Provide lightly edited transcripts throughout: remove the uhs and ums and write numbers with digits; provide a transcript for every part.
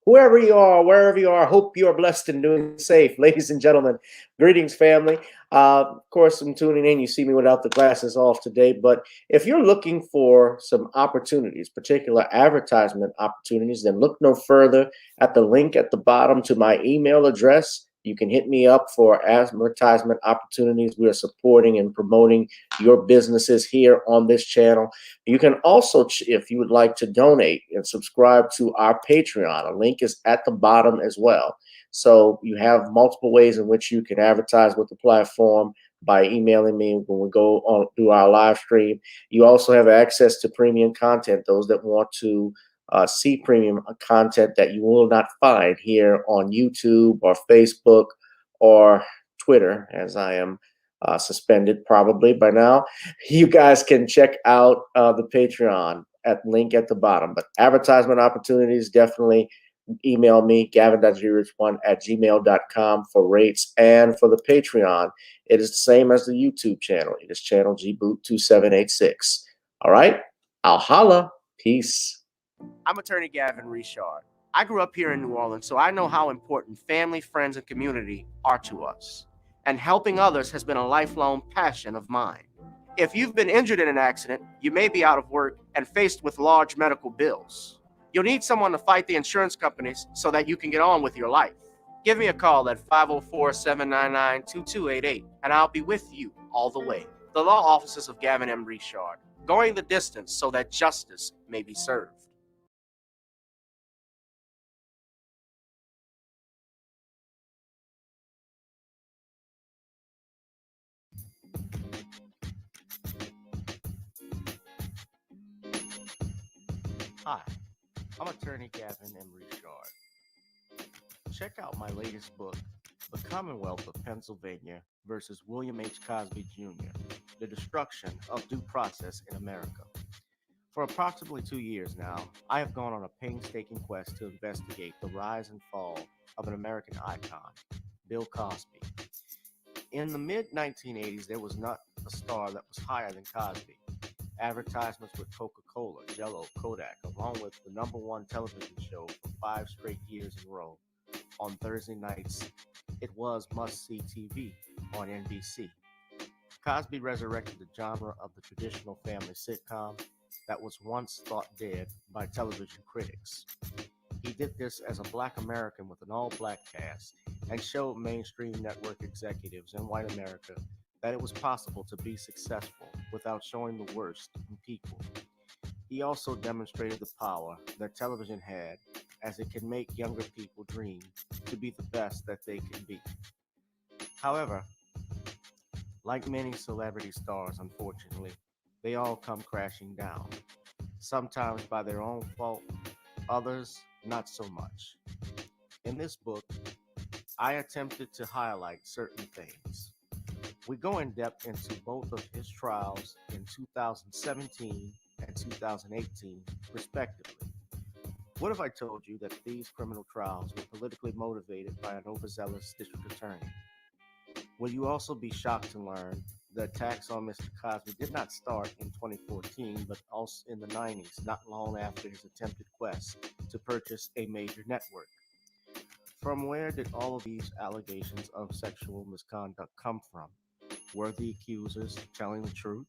whoever you are, wherever you are, hope you are blessed and doing safe. Ladies and gentlemen, greetings, family. Of course, I'm tuning in. You see me without the glasses off today, but if you're looking for some opportunities, particular advertisement opportunities, then look no further at the link at the bottom to my email address. You can hit me up for advertisement opportunities. We are supporting and promoting your businesses here on this channel. You can also, if you would like to donate and subscribe to our Patreon, a link is at the bottom as well. So you have multiple ways in which you can advertise with the platform by emailing me when we go on through our live stream. You also have access to premium content, those that want to see premium content that you will not find here on YouTube or Facebook or Twitter, as I am suspended probably by now. You guys can check out the Patreon at link at the bottom. But advertisement opportunities, definitely email me, gavin.grich1@gmail.com for rates. And for the Patreon, it is the same as the YouTube channel. It is channel gboot2786. All right, I'll holla. Peace. I'm attorney Gavin Richard. I grew up here in New Orleans, so I know how important family, friends, and community are to us. And helping others has been a lifelong passion of mine. If you've been injured in an accident, you may be out of work and faced with large medical bills. You'll need someone to fight the insurance companies so that you can get on with your life. Give me a call at 504-799-2288, and I'll be with you all the way. The law offices of Gavin M. Richard, going the distance so that justice may be served. Hi, I'm attorney Gavin M. Richard. Check out my latest book, The Commonwealth of Pennsylvania versus William H. Cosby Jr., The Destruction of Due Process in America. For approximately 2 years now, I have gone on a painstaking quest to investigate the rise and fall of an American icon, Bill Cosby. In the mid-1980s, there was not a star that was higher than Cosby. Advertisements with Coca-Cola, Jell-O, Kodak, along with the #1 television show for 5 straight years in a row. On Thursday nights, it was must-see TV on NBC. Cosby resurrected the genre of the traditional family sitcom that was once thought dead by television critics. He did this as a Black American with an all-Black cast and showed mainstream network executives in white America that it was possible to be successful without showing the worst in people. He also demonstrated the power that television had, as it can make younger people dream to be the best that they can be. However, like many celebrity stars, unfortunately, they all come crashing down, sometimes by their own fault, others not so much. In this book, I attempted to highlight certain things. We go in depth into both of his trials in 2017 and 2018, respectively. What if I told you that these criminal trials were politically motivated by an overzealous district attorney? Will you also be shocked to learn the attacks on Mr. Cosby did not start in 2014, but also in the 90s, not long after his attempted quest to purchase a major network? From where did all of these allegations of sexual misconduct come from? Were the accusers telling the truth?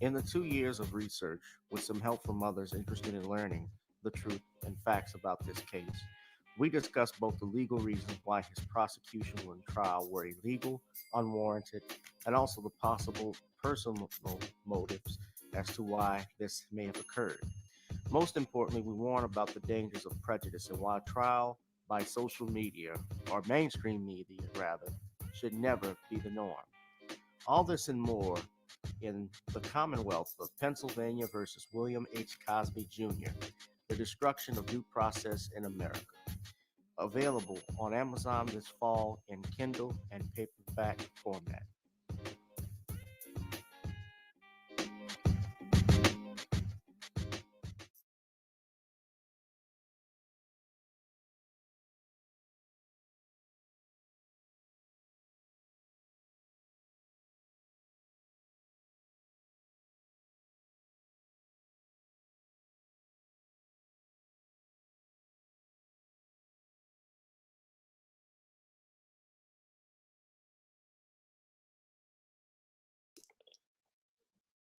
In the 2 years of research, with some help from others interested in learning the truth and facts about this case, we discussed both the legal reasons why his prosecution and trial were illegal, unwarranted, and also the possible personal motives as to why this may have occurred. Most importantly, we warn about the dangers of prejudice and why trial by social media, or mainstream media rather, should never be the norm. All this and more in The Commonwealth of Pennsylvania versus William H. Cosby Jr., The Destruction of Due Process in America. Available on Amazon this fall in Kindle and paperback format.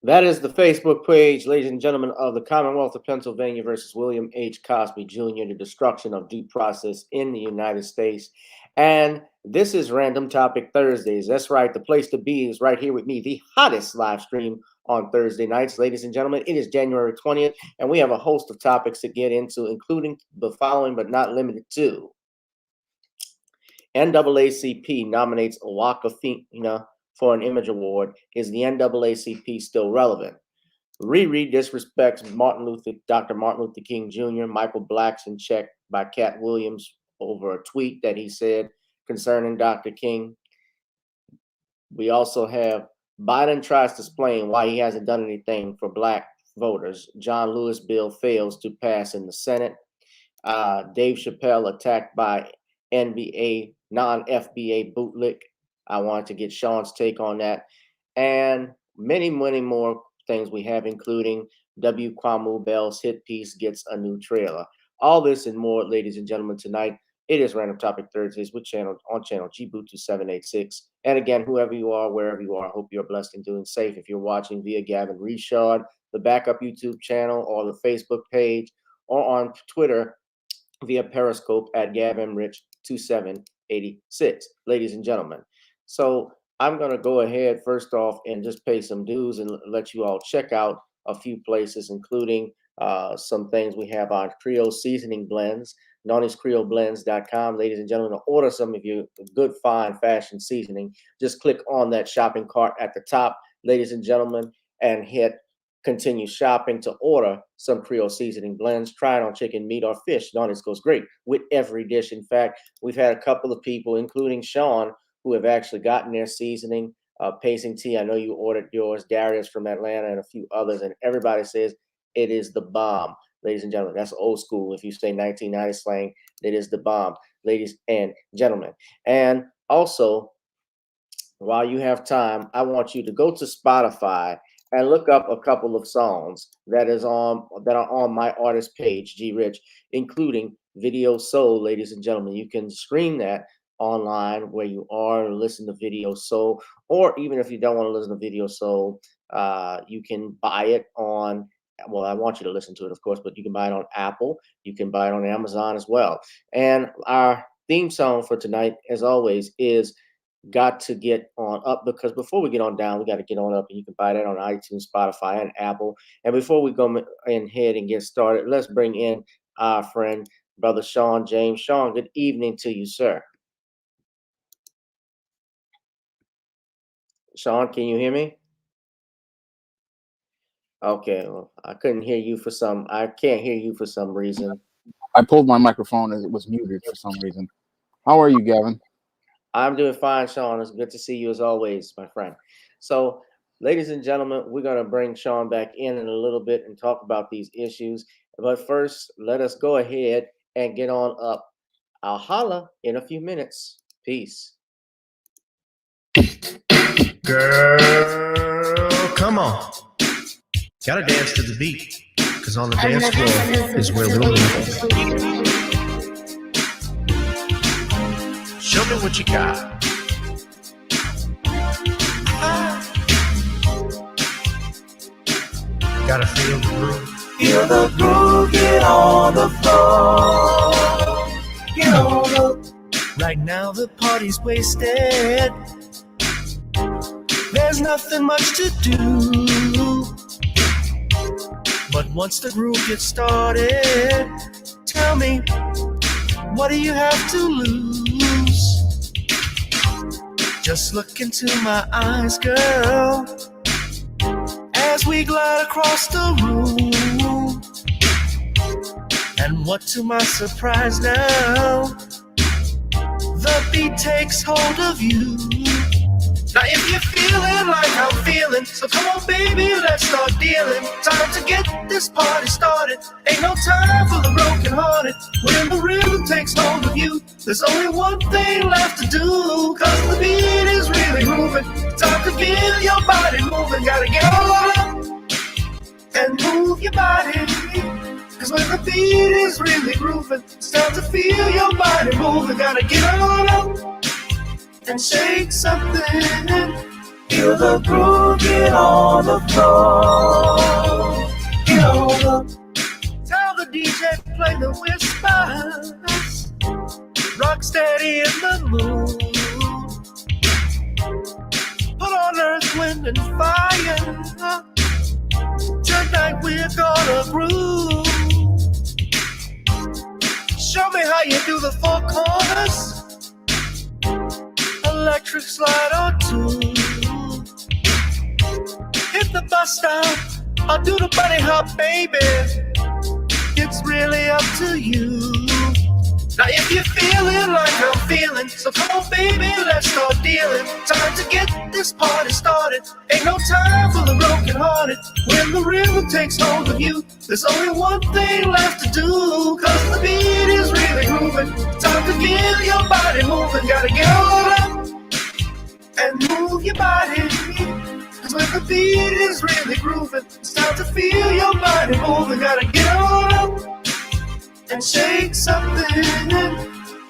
That is the Facebook page, ladies and gentlemen, of the Commonwealth of Pennsylvania versus William H. Cosby Jr., the destruction of due process in the United States. And this is Random Topic Thursdays. That's right. The place to be is right here with me, the hottest live stream on Thursday nights. Ladies and gentlemen, it is January 20th, and we have a host of topics to get into, including the following, but not limited to. NAACP nominates Awakafina for an Image Award. Is the NAACP still relevant? Riri disrespects Dr. Martin Luther King Jr. Michael Black's in check by Cat Williams over a tweet that he said concerning Dr. King. We also have Biden tries to explain why he hasn't done anything for Black voters. John Lewis bill fails to pass in the Senate. Dave Chappelle attacked by NBA, non-FBA bootlick. I wanted to get Shawn's take on that. And many, many more things we have, including W. Kamau Bell's hit piece gets a new trailer. All this and more, ladies and gentlemen, tonight. It is Random Topic Thursdays with channel GBoot2786. And again, whoever you are, wherever you are, I hope you're blessed and doing safe. If you're watching via Gavin Richard, the backup YouTube channel, or the Facebook page, or on Twitter via Periscope at GavinRich2786. Ladies and gentlemen, so I'm going to go ahead first off and just pay some dues and let you all check out a few places, including some things we have on Creole seasoning blends, known as CreoleBlends.com. Ladies and gentlemen, to order some of your good, fine fashion seasoning, just click on that shopping cart at the top, ladies and gentlemen, and hit continue shopping to order some Creole seasoning blends. Try it on chicken, meat, or fish. Known goes great with every dish. In fact, we've had a couple of people, including Shawn, who have actually gotten their seasoning. Pacing Tea, I know you ordered yours. Darius from Atlanta and a few others, and everybody says it is the bomb. Ladies and gentlemen, that's old school. If you say 1990 slang, it is the bomb, ladies and gentlemen. And also, while you have time, I want you to go to Spotify and look up a couple of songs that are on my artist page, G Rich, including Video Soul, ladies and gentlemen. You can stream that online where you are and listen to Video Soul, or even if you don't want to listen to Video Soul, you can buy it on, well, I want you to listen to it, of course, but you can buy it on Apple. You can buy it on Amazon as well. And our theme song for tonight, as always, is Got to Get On Up, because before we get on down, we got to get on up, and you can buy that on iTunes, Spotify, and Apple. And before we go ahead and get started, let's bring in our friend, Brother Shawn James. Shawn, good evening to you, sir. Shawn, can you hear me? Okay, well, I can't hear you for some reason. I pulled my microphone as it was muted for some reason. How are you, Gavin? I'm doing fine, Shawn. It's good to see you as always, my friend. So, ladies and gentlemen, we're going to bring Shawn back in a little bit and talk about these issues. But first, let us go ahead and get on up. I'll holla in a few minutes. Peace. Girl, come on. Gotta dance to the beat, because on the dance floor is where we'll meet. Show me what you got. Gotta feel the groove. Feel the groove, get on the floor. Get on the. Right now the party's wasted. There's nothing much to do. But once the groove gets started, tell me, what do you have to lose? Just look into my eyes, girl, as we glide across the room. And what to my surprise now, the beat takes hold of you. Now if you're feeling like I'm feeling, so come on baby, let's start dealing. Time to get this party started. Ain't no time for the broken hearted. When the rhythm takes hold of you, there's only one thing left to do. Cause the beat is really moving. Time to feel your body moving. Gotta get on up and move your body. Cause when the beat is really grooving, it's time to feel your body moving. Gotta get on up and shake something. Feel the groove, get on the floor. Get on the. Tell the DJ play the whispers. Rock steady in the mood. Put on earth, wind, and fire. Tonight we're gonna groove. Show me how you do the four corners. Electric slide or two. Hit the bus stop. I'll do the bunny hop, baby. It's really up to you. Now if you're feeling like I'm feeling, so come on baby, let's start dealing. Time to get this party started. Ain't no time for the broken hearted. When the rhythm takes hold of you, there's only one thing left to do. Cause the beat is really grooving. Time to get your body moving. Gotta get on up and move your body. Cause when the beat is really grooving, it's time to feel your body moving. Gotta get on up and shake something.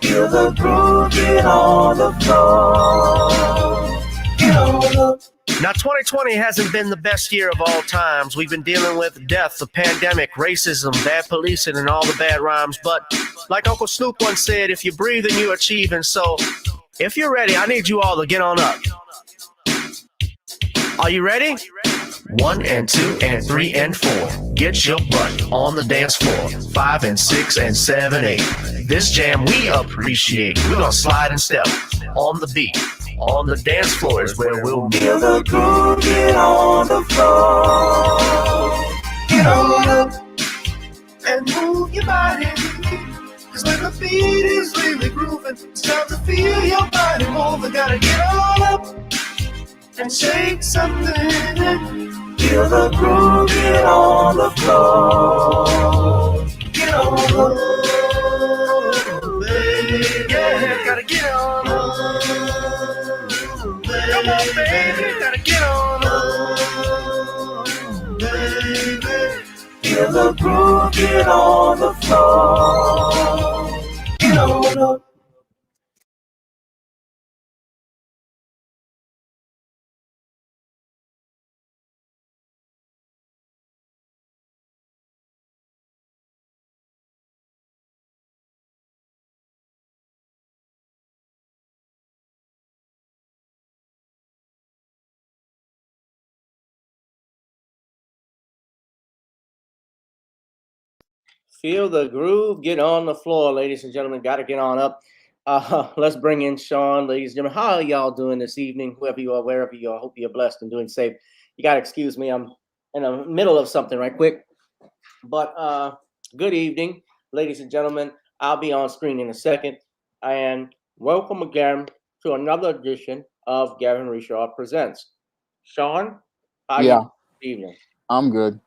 Feel the groove, get on the floor. Get on the. Now, 2020 hasn't been the best year of all times. We've been dealing with death, the pandemic, racism, bad policing, and all the bad rhymes. But like Uncle Snoop once said, if you breathe and you achieve. And so, if you're ready, I need you all to get on up. Are you ready? 1 and 2 and 3 and 4. Get your butt on the dance floor. 5 and 6 and 7, 8. This jam we appreciate. We're gonna slide and step on the beat. On the dance floor is where we'll be. Feel the groove, get on the floor. Get on up And move your body. Cause when the beat is really grooving, it's time to feel your body moving. Gotta get on up and shake something. Feel the groove, get on the floor. Get on the. Baby, yeah, gotta get on up. Come on, baby, gotta get on up. Baby. Feel the groove, get on the floor. Get on up. Feel the groove, get on the floor, ladies and gentlemen. Got to get on up. Let's bring in Shawn, ladies and gentlemen. How are y'all doing this evening? Whoever you are, wherever you are, hope you're blessed and doing safe. You got to excuse me. I'm in the middle of something right quick. But good evening, ladies and gentlemen. I'll be on screen in a second. And welcome again to another edition of Gavin Richard Presents. Shawn, how are you this evening? I'm good.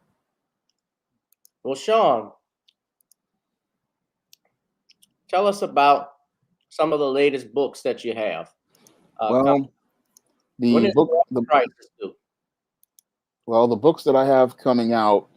Well, Shawn, tell us about some of the latest books that you have. Well, the books that I have coming out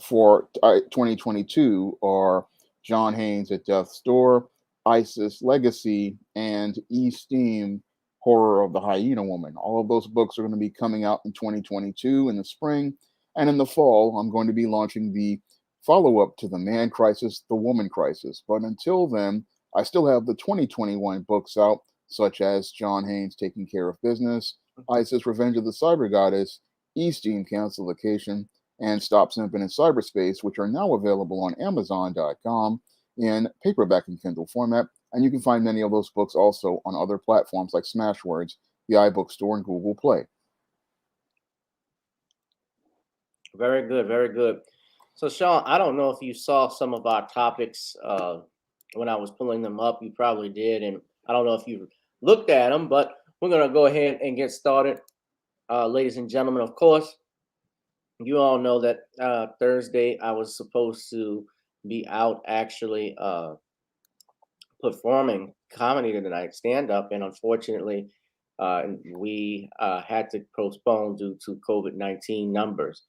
for 2022 are John Haynes at Death's Door, ISIS Legacy, and E-Steam Horror of the Hyena Woman. All of those books are going to be coming out in 2022 in the spring, and in the fall, I'm going to be launching the follow-up to The Man Crisis, The Woman Crisis. But until then, I still have the 2021 books out, such as John Haynes Taking Care of Business, ISIS Revenge of the Cyber Goddess, E-Steam Cancelication, and Stop Simping in Cyberspace, which are now available on Amazon.com in paperback and Kindle format. And you can find many of those books also on other platforms like Smashwords, the iBookstore, and Google Play. Very good, very good. So, Shawn, I don't know if you saw some of our topics when I was pulling them up. You probably did, and I don't know if you looked at them, but we're going to go ahead and get started. Ladies and gentlemen, of course, you all know that Thursday I was supposed to be out actually performing comedy tonight, stand-up, and unfortunately, we had to postpone due to COVID-19 numbers.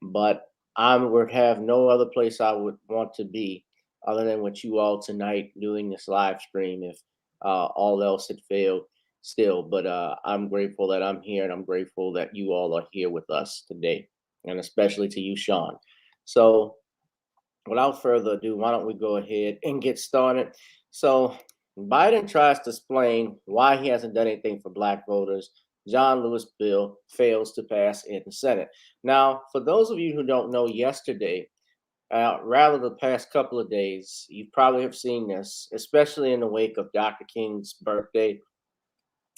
But I would have no other place I would want to be other than with you all tonight doing this live stream if all else had failed. still, but I'm grateful that I'm here, and I'm grateful that you all are here with us today, and especially to you, Shawn. So without further ado, why don't we go ahead and get started? So Biden tries to explain why he hasn't done anything for Black voters. John Lewis bill fails to pass in the Senate. Now, for those of you who don't know, yesterday, rather the past couple of days, you probably have seen this, especially in the wake of Dr. King's birthday.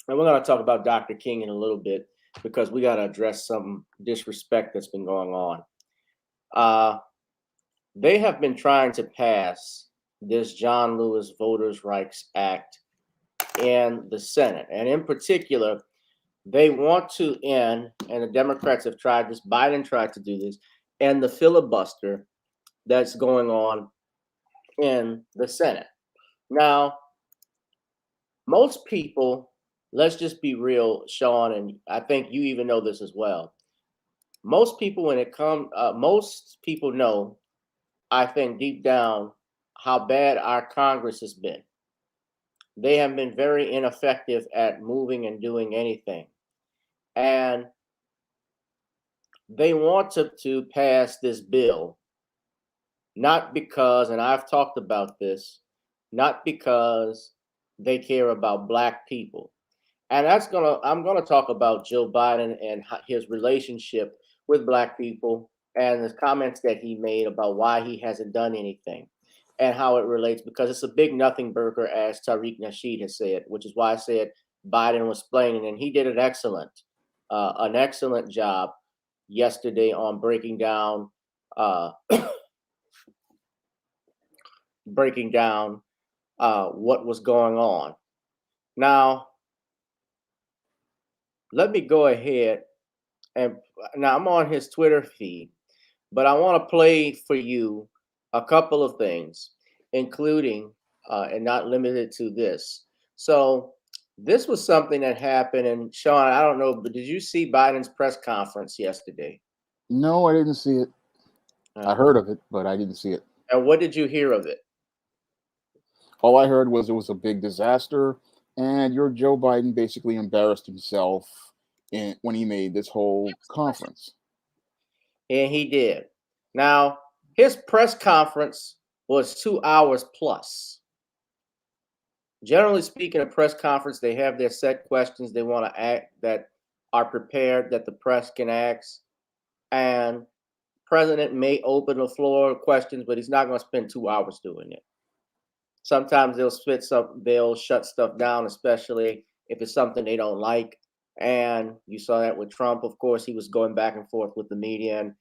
And we're going to talk about Dr. King in a little bit because we got to address some disrespect that's been going on. They have been trying to pass this John Lewis Voters' Rights Act in the Senate. And in particular, they want to end, and the Democrats have tried this, Biden tried to do this, end the filibuster that's going on in the Senate. Now, most people, let's just be real, Shawn, and I think you even know this as well. Most people, when it comes, most people know, I think deep down, how bad our Congress has been. They have been very ineffective at moving and doing anything. And they want to pass this bill, not because, and I've talked about this, not because they care about Black people. And I'm gonna talk about Joe Biden and his relationship with Black people and the comments that he made about why he hasn't done anything and how it relates, because it's a big nothing burger, as Tariq Nasheed has said, which is why I said Biden was explaining, and he did an excellent job yesterday on breaking down what was going on. Now, let me go ahead and now I'm on his Twitter feed, but I want to play for you a couple of things, including and not limited to this. So this was something that happened, and Shawn, I don't know, but did you see Biden's press conference yesterday? No, I didn't see it. I heard of it, but I didn't see it. And what did you hear of it? All I heard was it was a big disaster, and your Joe Biden basically embarrassed himself when he made this whole conference. And he did. Now, his press conference was 2 hours plus. Generally speaking, a press conference, they have their set questions they want to ask that are prepared that the press can ask. And president may open the floor to questions, but he's not going to spend 2 hours doing it. Sometimes they'll shut stuff down, especially if it's something they don't like. And you saw that with Trump. Of course, he was going back and forth with the media,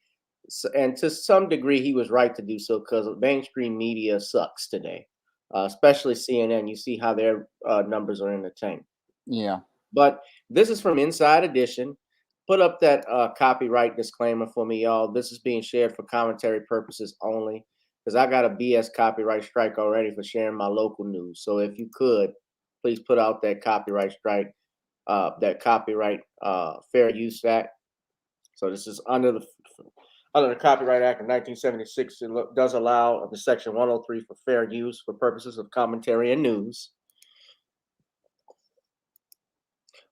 and to some degree, he was right to do so because mainstream media sucks today, especially CNN. You see how their numbers are in the tank. Yeah. But this is from Inside Edition. Put up that copyright disclaimer for me, y'all. This is being shared for commentary purposes only, because I got a BS copyright strike already for sharing my local news. So if you could, please put out that copyright strike, that copyright fair use act. So this is under the Copyright Act of 1976. It does allow the Section 103 for fair use for purposes of commentary and news.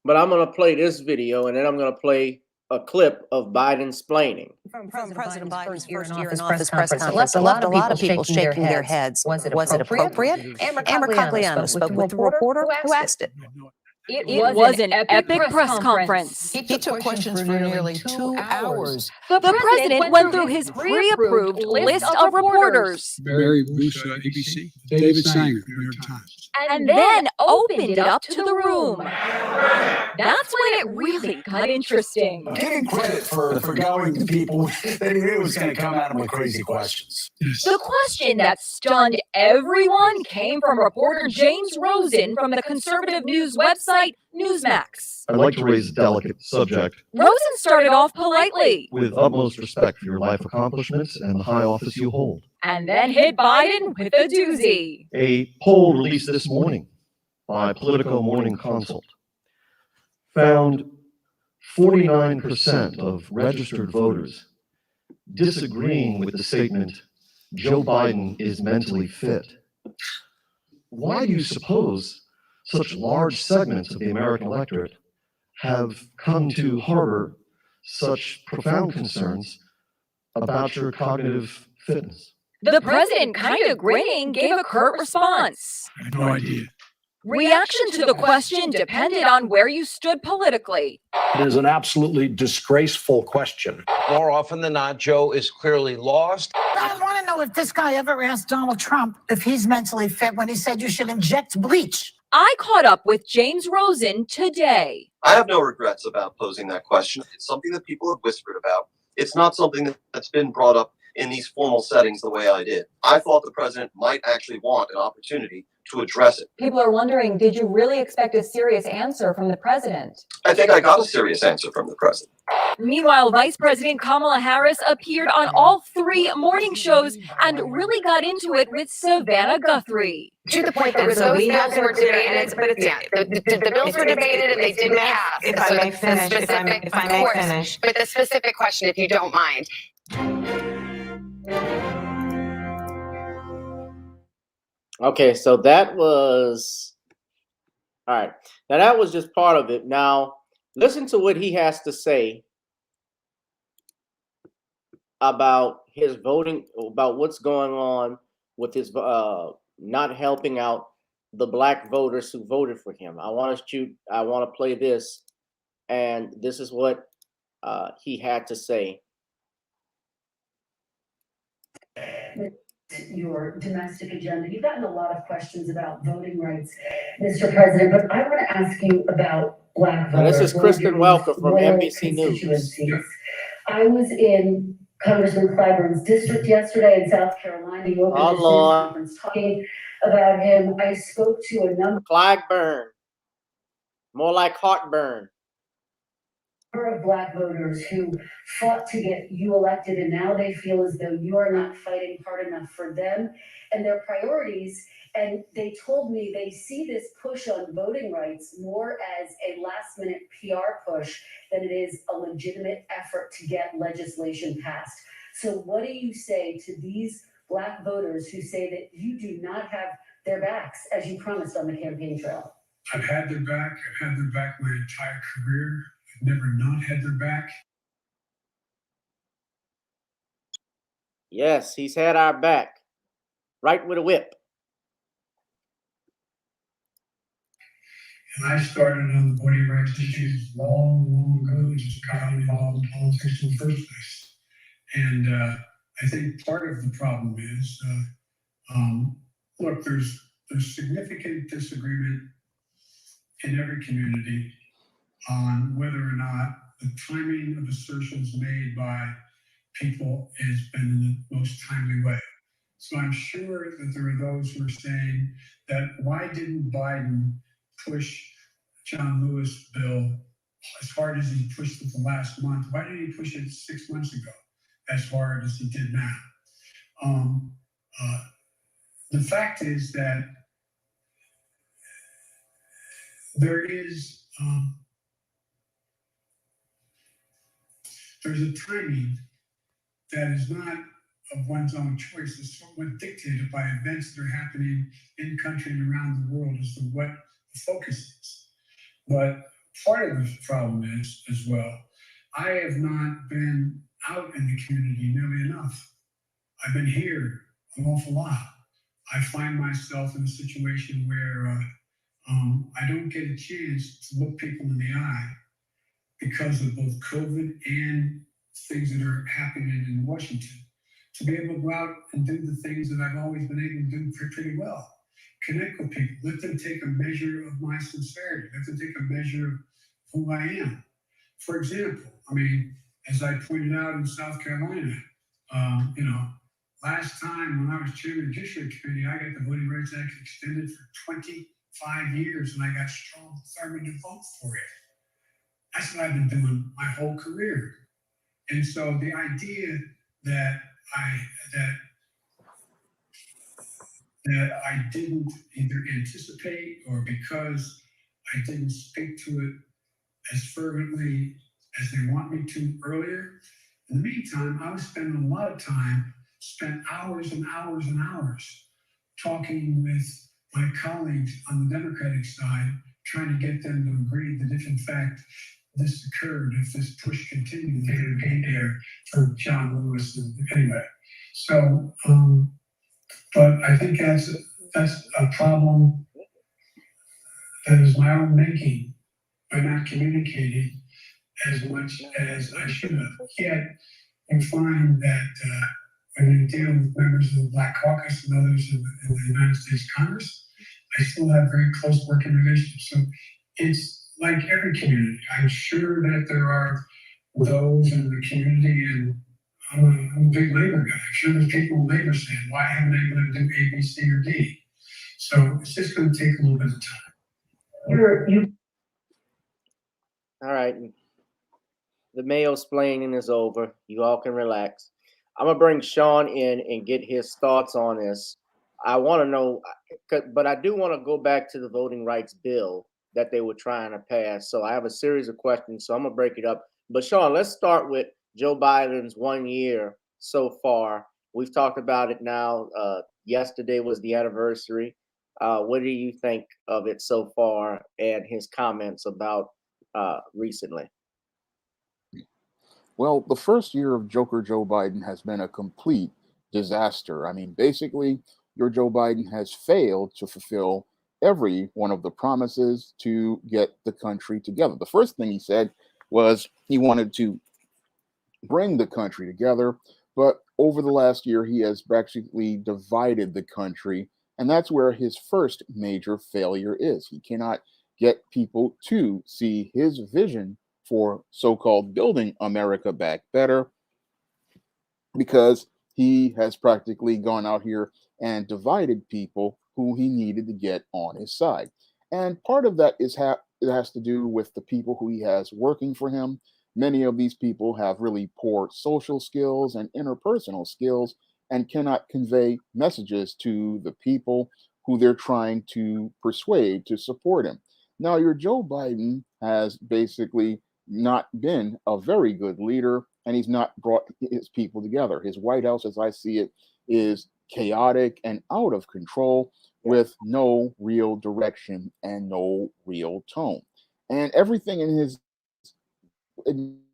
But I'm going to play this video, and then I'm going to play a clip of Biden splaining. From President Biden's first year in office press conference, it left a lot of people shaking their heads. Was it appropriate? Amber Cogliano spoke with the reporter who asked it. It was an epic press conference. He took questions for nearly 2 hours. The president went through his pre-approved list of reporters. Barry Bruce, ABC. David Sanger, New York Times. And then opened it up to the room. That's when it really got interesting. Give him credit for going to people that he knew was going to come at him with crazy questions. The question that stunned everyone came from reporter James Rosen from the conservative news website Newsmax. I'd like to raise a delicate subject. Rosen started off politely. With utmost respect for your life accomplishments and the high office you hold. And then hit Biden with a doozy. A poll released this morning by Politico Morning Consult found 49% of registered voters disagreeing with the statement, Joe Biden is mentally fit. Why do you suppose such large segments of the American electorate have come to harbor such profound concerns about your cognitive fitness? The president, kind of grinning, gave a curt response. I have no idea. Reaction to the question depended on where you stood politically. It is an absolutely disgraceful question. More often than not, Joe is clearly lost. I want to know if this guy ever asked Donald Trump if he's mentally fit when he said you should inject bleach. I caught up with James Rosen today. I have no regrets about posing that question. It's something that people have whispered about. It's not something that's been brought up in these formal settings the way I did. I thought the president might actually want an opportunity to address it. People are wondering, did you really expect a serious answer from the president? I think I got a serious answer from the president. Meanwhile, Vice President Kamala Harris appeared on all 3 morning shows and really got into it with Savannah Guthrie. To the point that those bills were debated, the bills were debated and they didn't pass. If I may finish, But the specific question, if you don't mind. Okay, so that was all right. Now that was just part of it. Now listen to what he has to say about his voting, about what's going on with his not helping out the black voters who voted for him. I want to play this, and this is what he had to say. Your domestic agenda. You've gotten a lot of questions about voting rights, Mr. President, but I want to ask you about black voters. This is Kristen Welker from NBC News. I was in Congressman Clyburn's district yesterday in South Carolina. You opened this news conference talking about him. I spoke to a number. Clyburn, more like heartburn. Of black voters who fought to get you elected, and now they feel as though you are not fighting hard enough for them and their priorities. And they told me they see this push on voting rights more as a last minute PR push than it is a legitimate effort to get legislation passed. So what do you say to these black voters who say that you do not have their backs as you promised on the campaign trail? I've had their back. I've had their back my entire career. I've never not had their back. Yes, he's had our back. Right with a whip. And I started on the voting rights issues long ago. Just got involved in politics in the first place. And I think part of the problem is, look, there's significant disagreement in every community on whether or not the timing of assertions made by people has been in the most timely way. So I'm sure that there are those who are saying that why didn't Biden push John Lewis' bill as hard as he pushed it the last month? Why didn't he push it 6 months ago as hard as he did now? The fact is that there's a timing that is not of one's own choice. It's somewhat dictated by events that are happening in country and around the world as to what the focus is. But part of the problem is, as well, I have not been out in the community nearly enough. I've been here an awful lot. I find myself in a situation where I don't get a chance to look people in the eye because of both COVID and things that are happening in Washington, to be able to go out and do the things that I've always been able to do pretty well. Connect with people, let them take a measure of my sincerity, let them take a measure of who I am. For example, I mean, as I pointed out in South Carolina, last time when I was chairman of the Judiciary Committee, I got the Voting Rights Act extended for 25 years, and I got strong affirmative vote for it. That's what I've been doing my whole career. And so the idea that I didn't either anticipate or because I didn't speak to it as fervently as they want me to earlier. In the meantime, I was spending a lot of time, spent hours and hours and hours talking with my colleagues on the Democratic side, trying to get them to agree that if in fact this occurred, if this push continued, they would be there for John Lewis. And anyway, so, but I think that's a problem that is my own making by not communicating as much as I should have. Yet you find that when you deal with members of the Black Caucus and others in the United States Congress, I still have very close working relationships. So it's like every community. I'm sure that there are those in the community, and I'm a big labor guy. I'm sure there's people in labor saying, why haven't I been able to do A, B, C, or D? So it's just going to take a little bit of time. All right. The Mayo splaining is over. You all can relax. I'm going to bring Shawn in and get his thoughts on this. I want to know, but I do want to go back to the voting rights bill that they were trying to pass. So I have a series of questions, so I'm going to break it up. But Shawn, let's start with Joe Biden's 1 year so far. We've talked about it now. Yesterday was the anniversary. What do you think of it so far and his comments about recently? Well, the first year of Joker Joe Biden has been a complete disaster. I mean, basically, your Joe Biden has failed to fulfill every one of the promises to get the country together. The first thing he said was he wanted to bring the country together, but over the last year, he has practically divided the country, and that's where his first major failure is. He cannot get people to see his vision for so-called building America back better, because he has practically gone out here and divided people who he needed to get on his side. And part of that is it has to do with the people who he has working for him. Many of these people have really poor social skills and interpersonal skills and cannot convey messages to the people who they're trying to persuade to support him. Now, your Joe Biden has basically not been a very good leader, and he's not brought his people together. His White House, as I see it, is chaotic and out of control with no real direction and no real tone. And everything in his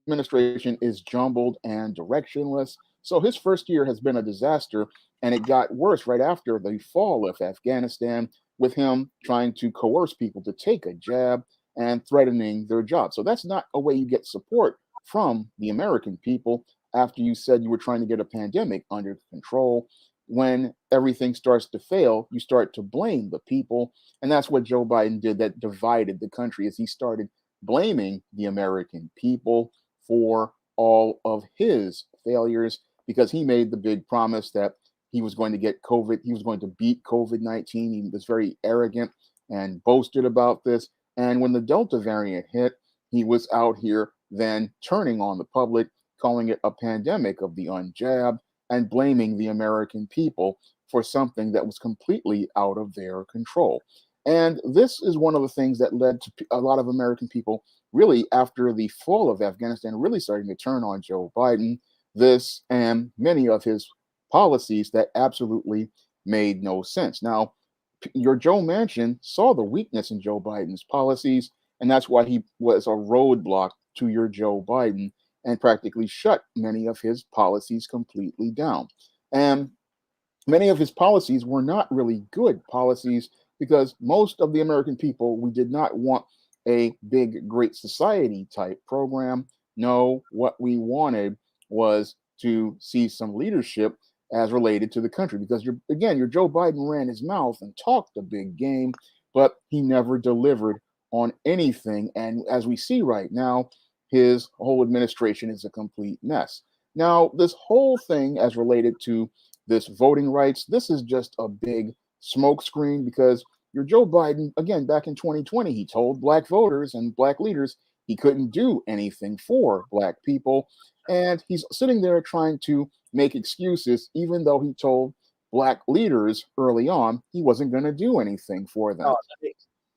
administration is jumbled and directionless. So his first year has been a disaster, and it got worse right after the fall of Afghanistan, with him trying to coerce people to take a jab and threatening their jobs. So that's not a way you get support from the American people after you said you were trying to get a pandemic under control. When everything starts to fail, you start to blame the people. And that's what Joe Biden did that divided the country, is he started blaming the American people for all of his failures, because he made the big promise that he was going to get COVID. He was going to beat COVID-19. He was very arrogant and boasted about this. And when the Delta variant hit, he was out here then turning on the public, calling it a pandemic of the unjabbed, and blaming the American people for something that was completely out of their control. And this is one of the things that led to a lot of American people, really after the fall of Afghanistan, really starting to turn on Joe Biden. This and many of his policies that absolutely made no sense. Now, your Joe Manchin saw the weakness in Joe Biden's policies, and that's why he was a roadblock to your Joe Biden and practically shut many of his policies completely down. And many of his policies were not really good policies, because most of the American people, we did not want a big, great society type program. No, what we wanted was to see some leadership as related to the country, because your Joe Biden ran his mouth and talked a big game, but he never delivered on anything. And as we see right now, his whole administration is a complete mess. Now, this whole thing as related to this voting rights, this is just a big smokescreen, because your Joe Biden, again, back in 2020, he told black voters and black leaders he couldn't do anything for black people. And he's sitting there trying to make excuses, even though he told black leaders early on he wasn't going to do anything for them. Oh,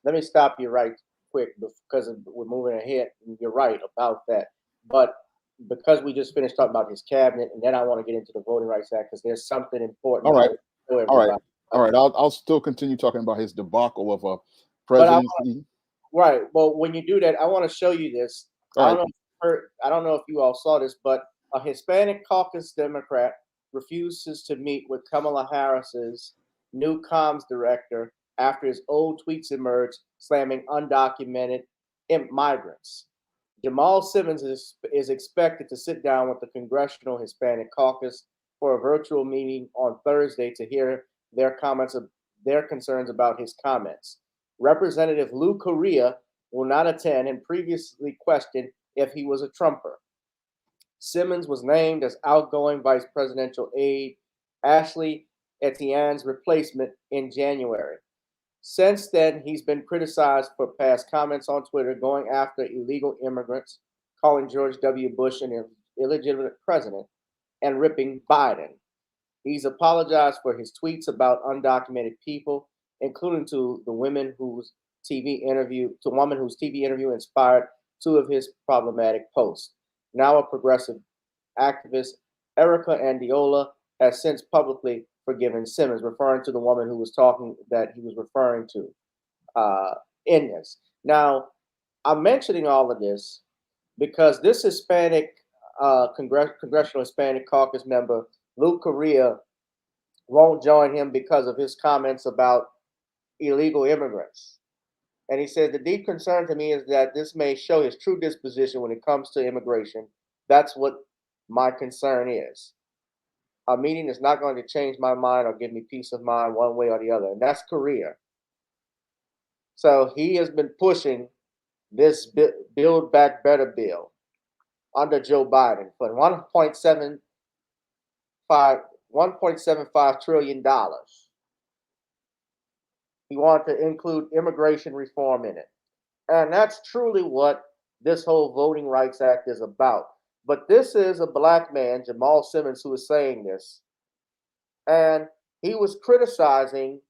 let me stop you right quick, because we're moving ahead. You're right about that. But because we just finished talking about his cabinet, and then I want to get into the Voting Rights Act, because there's something important. All right. All right, I'll still continue talking about his debacle of a But presidency. right. Well, when you do that, I want to show you this. All right. I don't know if you all saw this, but a Hispanic caucus Democrat refuses to meet with Kamala Harris's new comms director after his old tweets emerged slamming undocumented migrants. Jamal Simmons is expected to sit down with the Congressional Hispanic Caucus for a virtual meeting on Thursday to hear their concerns about his comments. Representative Lou Correa will not attend and previously questioned if he was a Trumper. Simmons was named as outgoing vice presidential aide Ashley Etienne's replacement in January. Since then, he's been criticized for past comments on Twitter going after illegal immigrants, calling George W. Bush an illegitimate president, and ripping Biden. He's apologized for his tweets about undocumented people, including to the woman whose TV interview inspired two of his problematic posts. Now a progressive activist, Erica Andiola, has since publicly forgiven Simmons, referring to the woman who was talking that he was referring to in this. Now, I'm mentioning all of this because this Hispanic Congressional Hispanic Caucus member, Lou Correa, won't join him because of his comments about illegal immigrants. And he said, the deep concern to me is that this may show his true disposition when it comes to immigration. That's what my concern is. A meeting is not going to change my mind or give me peace of mind one way or the other. And that's Correa. So he has been pushing this Build Back Better bill under Joe Biden for $1.75 trillion. He wanted to include immigration reform in it. And that's truly what this whole Voting Rights Act is about. But this is a black man, Jamal Simmons, who is saying this. And he was criticizing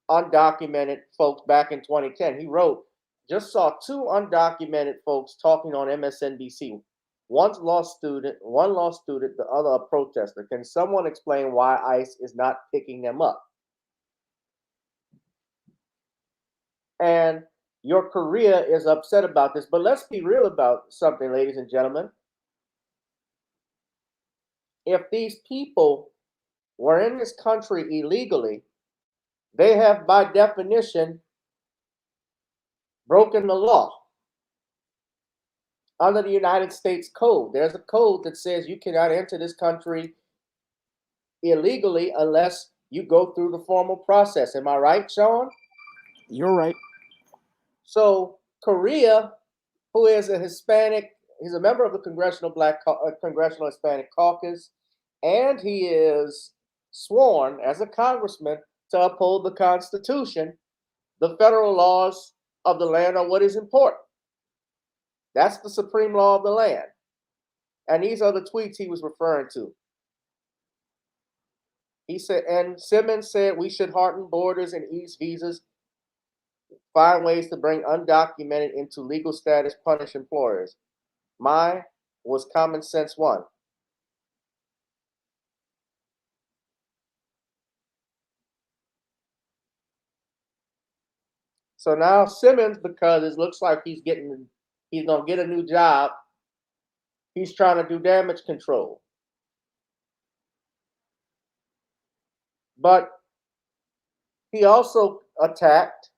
undocumented folks back in 2010. He wrote, just saw two undocumented folks talking on MSNBC. One law student, the other a protester. Can someone explain why ICE is not picking them up? And your Korea is upset about this, but let's be real about something, ladies and gentlemen. If these people were in this country illegally, they have, by definition, broken the law. Under the United States Code, there's a code that says you cannot enter this country illegally unless you go through the formal process. Am I right, Sean? You're right. So Correa, who is a Hispanic, he's a member of the Congressional Hispanic Caucus, and he is sworn as a congressman to uphold the Constitution. The federal laws of the land are what is important. That's the supreme law of the land. And these are the tweets he was referring to. He said, and Simmons said we should harden borders and ease visas, find ways to bring undocumented into legal status, punish employers. Mine was common sense one. So now Simmons, because it looks like he's gonna get a new job, he's trying to do damage control. But he also attacked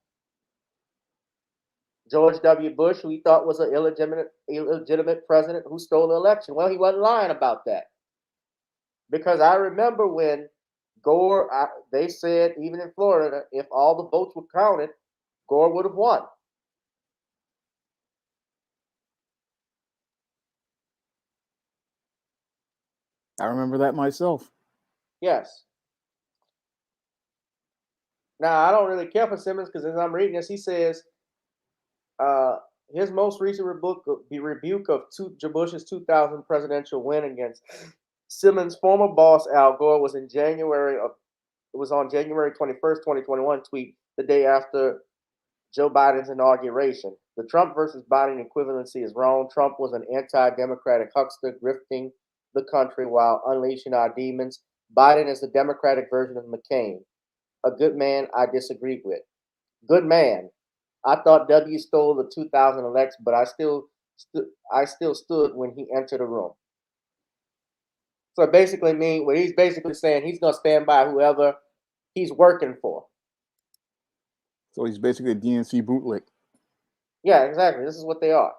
George W. Bush, who he thought was an illegitimate president who stole the election. Well, he wasn't lying about that. Because I remember when Gore, they said, even in Florida, if all the votes were counted, Gore would have won. I remember that myself. Yes. Now, I don't really care for Simmons because as I'm reading this, he says his most recent rebuke of Bush's 2000 presidential win against Simmons' former boss, Al Gore, was on January 21st, 2021 tweet the day after Joe Biden's inauguration. The Trump versus Biden equivalency is wrong. Trump was an anti-democratic huckster grifting the country while unleashing our demons. Biden is the Democratic version of McCain. a good man I disagreed with. Good man. I thought W stole the 2000 election, but I still stood when he entered the room. So it basically means what he's basically saying, he's going to stand by whoever he's working for. So he's basically a DNC bootleg. Yeah, exactly. This is what they are.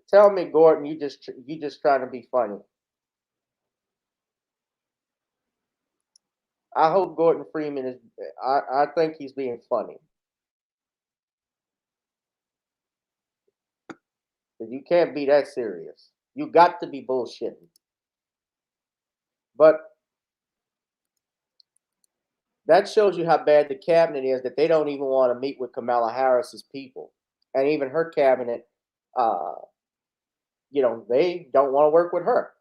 Tell me, Gordon, you just trying to be funny. I hope Gordon Freeman is. I think he's being funny. You can't be that serious. You got to be bullshitting. But that shows you how bad the cabinet is, that they don't even want to meet with Kamala Harris's people. And even her cabinet, they don't want to work with her.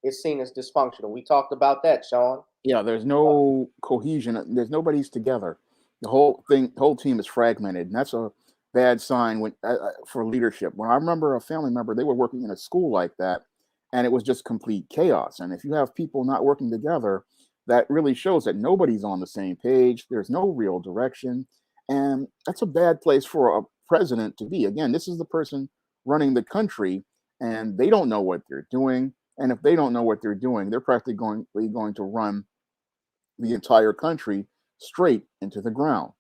It's seen as dysfunctional. We talked about that, Sean. Yeah, there's no cohesion. There's nobody's together. The whole team is fragmented, and that's a bad sign for leadership. When I remember a family member, they were working in a school like that, and it was just complete chaos. And if you have people not working together, that really shows that nobody's on the same page. There's no real direction, and that's a bad place for a president to be. Again, this is the person running the country, and they don't know what they're doing. And if they don't know what they're doing, they're practically going to run the entire country straight into the ground.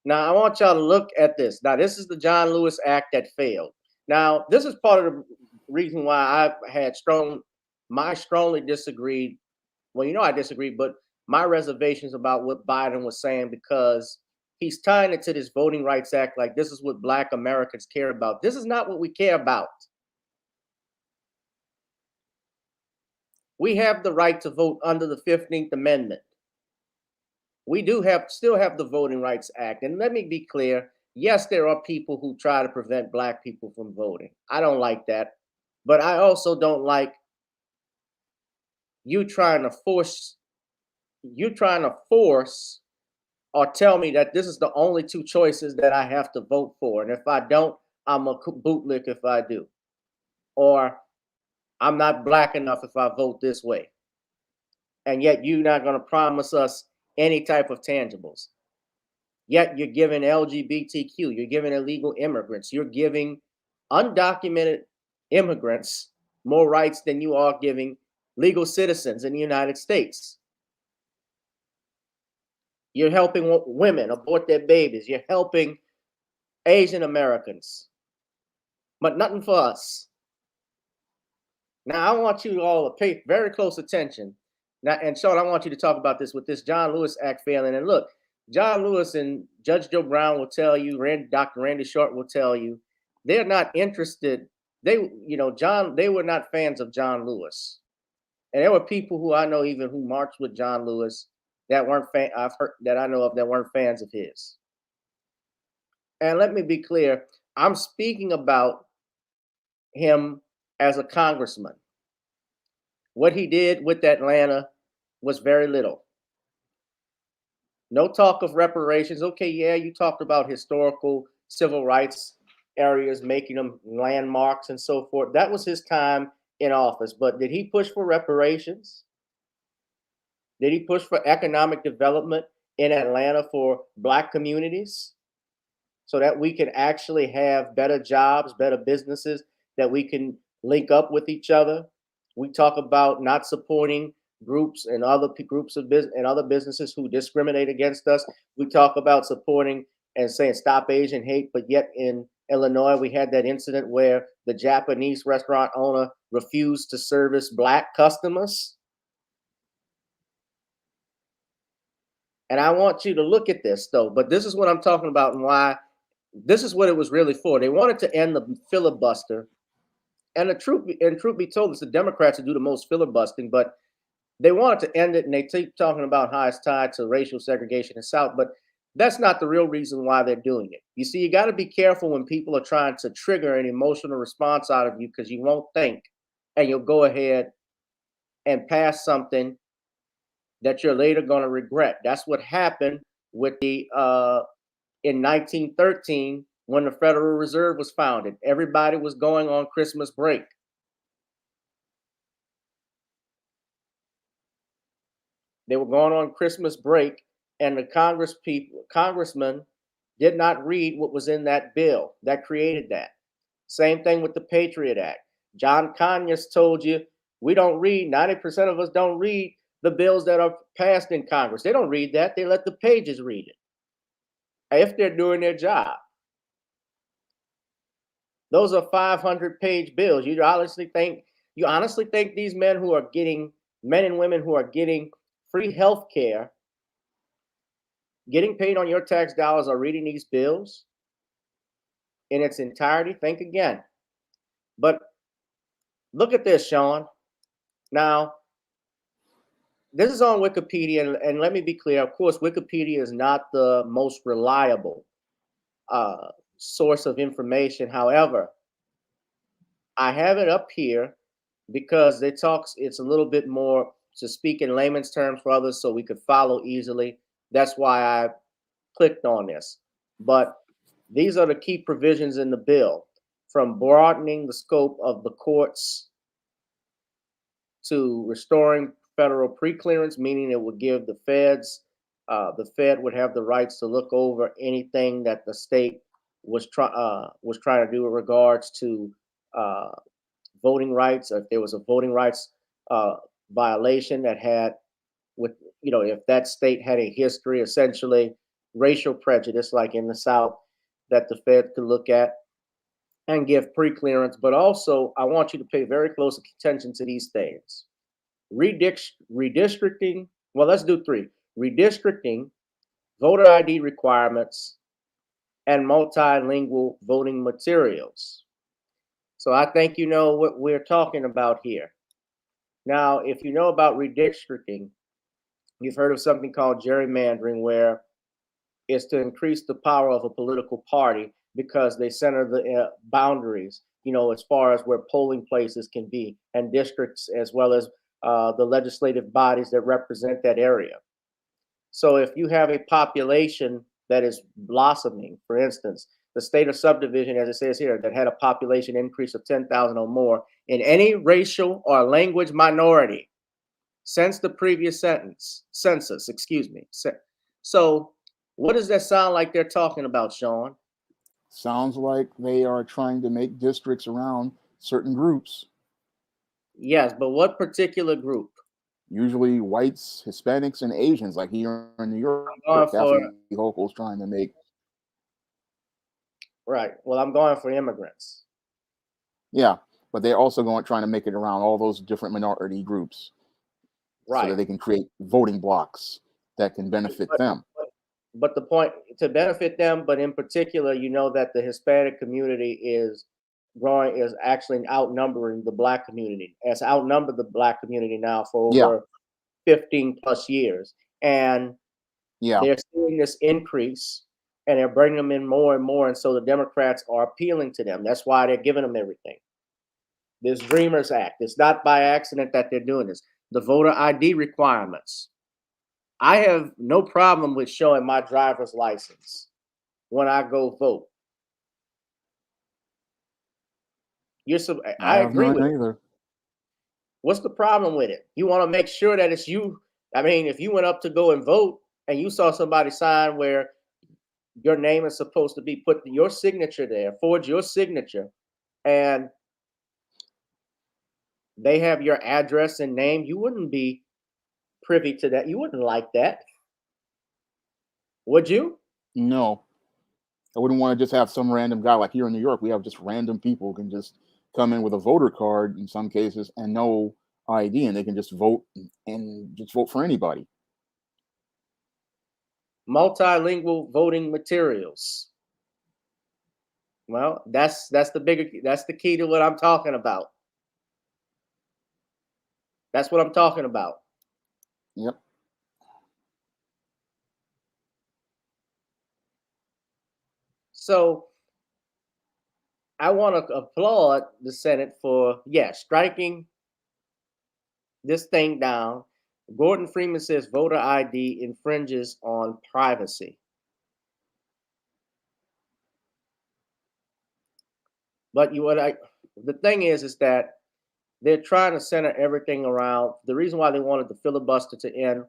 Now, I want y'all to look at this. Now, this is the John Lewis Act that failed. Now, this is part of the reason why I had strongly disagreed. Well, I disagreed, but my reservations about what Biden was saying, because he's tying it to this Voting Rights Act like this is what Black Americans care about. This is not what we care about. We have the right to vote under the 15th Amendment. We still have the Voting Rights Act. And let me be clear. Yes, there are people who try to prevent Black people from voting. I don't like that. But I also don't like you trying to force or tell me that this is the only two choices that I have to vote for. And if I don't, I'm a bootlick if I do. Or I'm not Black enough if I vote this way. And yet you're not going to promise us any type of tangibles. Yet you're giving LGBTQ, you're giving illegal immigrants, you're giving undocumented immigrants more rights than you are giving legal citizens in the United States. You're helping women abort their babies. You're helping Asian Americans, but nothing for us. Now, I want you all to pay very close attention. Now, and Sean, I want you to talk about this with this John Lewis Act failing. And look, John Lewis and Judge Joe Brown will tell you, Dr. Randy Short will tell you, they're not interested. They were not fans of John Lewis. And there were people who I know even who marched with John Lewis that weren't that I know of that weren't fans of his. And let me be clear, I'm speaking about him as a congressman. What he did with Atlanta was very little. No talk of reparations. Okay, yeah, you talked about historical civil rights areas, making them landmarks and so forth. That was his time in office. But did he push for reparations? Did he push for economic development in Atlanta for Black communities so that we can actually have better jobs, better businesses, that we can link up with each other? We talk about not supporting groups and other groups of business and other businesses who discriminate against us. We talk about supporting and saying stop Asian hate, but yet in Illinois, we had that incident where the Japanese restaurant owner refused to service Black customers. And I want you to look at this, though. But this is what I'm talking about and why this is what it was really for. They wanted to end the filibuster. And the truth be told, it's the Democrats who do the most filibustering, but they wanted to end it, and they keep talking about how it's tied to racial segregation in the South, but that's not the real reason why they're doing it. You see, you got to be careful when people are trying to trigger an emotional response out of you, because you won't think, and you'll go ahead and pass something that you're later going to regret. That's what happened with in 1913 when the Federal Reserve was founded. Everybody was going on Christmas break. They were going on Christmas break, and the congressman did not read what was in that bill that created that. Same thing with the Patriot Act. John Conyers told you we don't read, 90% of us don't read the bills that are passed in Congress. They don't read that. They let the pages read it if they're doing their job. Those are 500-page bills. You honestly think these men and women who are getting free health care, getting paid on your tax dollars, are reading these bills in its entirety? Think again. But look at this, Shawn. Now, this is on Wikipedia, and let me be clear. Of course, Wikipedia is not the most reliable source of information. However, I have it up here because it's a little bit more to speak in layman's terms for others so we could follow easily. That's why I clicked on this. But these are the key provisions in the bill, from broadening the scope of the courts to restoring federal preclearance, meaning it would give the Fed would have the rights to look over anything that the state was trying to do in regards to voting rights. If there was a voting rights violation that had, if that state had a history, essentially racial prejudice, like in the South, that the Fed could look at and give preclearance. But also, I want you to pay very close attention to these things. Redistricting, well, let's do three. Redistricting, voter ID requirements, and multilingual voting materials. So I think you know what we're talking about here. Now, if you know about redistricting, you've heard of something called gerrymandering, where it's to increase the power of a political party because they center the boundaries, as far as where polling places can be, and districts, as well as the legislative bodies that represent that area. So if you have a population that is blossoming, for instance, the state of subdivision, as it says here, that had a population increase of 10,000 or more in any racial or language minority since the previous census, excuse me. So what does that sound like they're talking about, Shawn? Sounds like they are trying to make districts around certain groups. Yes, but what particular group? Usually whites, Hispanics, and Asians, like here in New York. That's what locals trying to make. Right. Well, I'm going for immigrants. Yeah, but they're also trying to make it around all those different minority groups. Right. So that they can create voting blocks that can benefit them. But the point, to benefit them, but in particular, that the Hispanic community is actually outnumbering the Black community. It's outnumbered the Black community now for over 15 plus years. And they're seeing this increase, and they're bringing them in more and more. And so the Democrats are appealing to them. That's why they're giving them everything. This Dreamers Act, it's not by accident that they're doing this. The voter ID requirements. I have no problem with showing my driver's license when I go vote. I agree with it. What's the problem with it? You want to make sure that it's you. I mean, if you went up to go and vote and you saw somebody sign where your name is supposed to be put, your signature there, forge your signature, and they have your address and name, you wouldn't be privy to that. You wouldn't like that. Would you? No. I wouldn't want to just have some random guy, like here in New York, we have just random people who can just come in with a voter card in some cases and no ID, and they can just vote and just vote for anybody. Multilingual voting materials. Well, that's the key to what I'm talking about. That's what I'm talking about. Yep. So I want to applaud the Senate for, striking this thing down. Gordon Freeman says voter ID infringes on privacy. But the thing is that they're trying to center everything around. The reason why they wanted the filibuster to end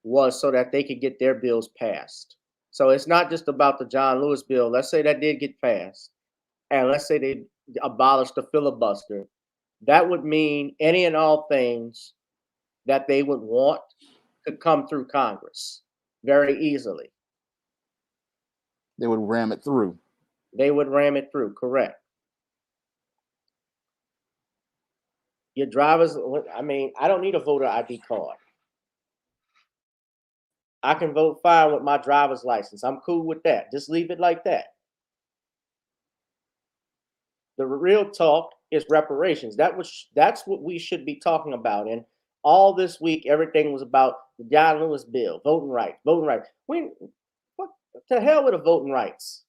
was so that they could get their bills passed. So it's not just about the John Lewis bill. Let's say that did get passed, and let's say they abolished the filibuster. That would mean any and all things that they would want could come through Congress very easily. They would ram it through. They would ram it through, correct. Your drivers, I mean, I don't need a voter ID card. I can vote fine with my driver's license. I'm cool with that. Just leave it like that. The real talk is reparations. That's what we should be talking about. And all this week, everything was about the John Lewis bill, voting rights, voting rights. What the hell with the voting rights?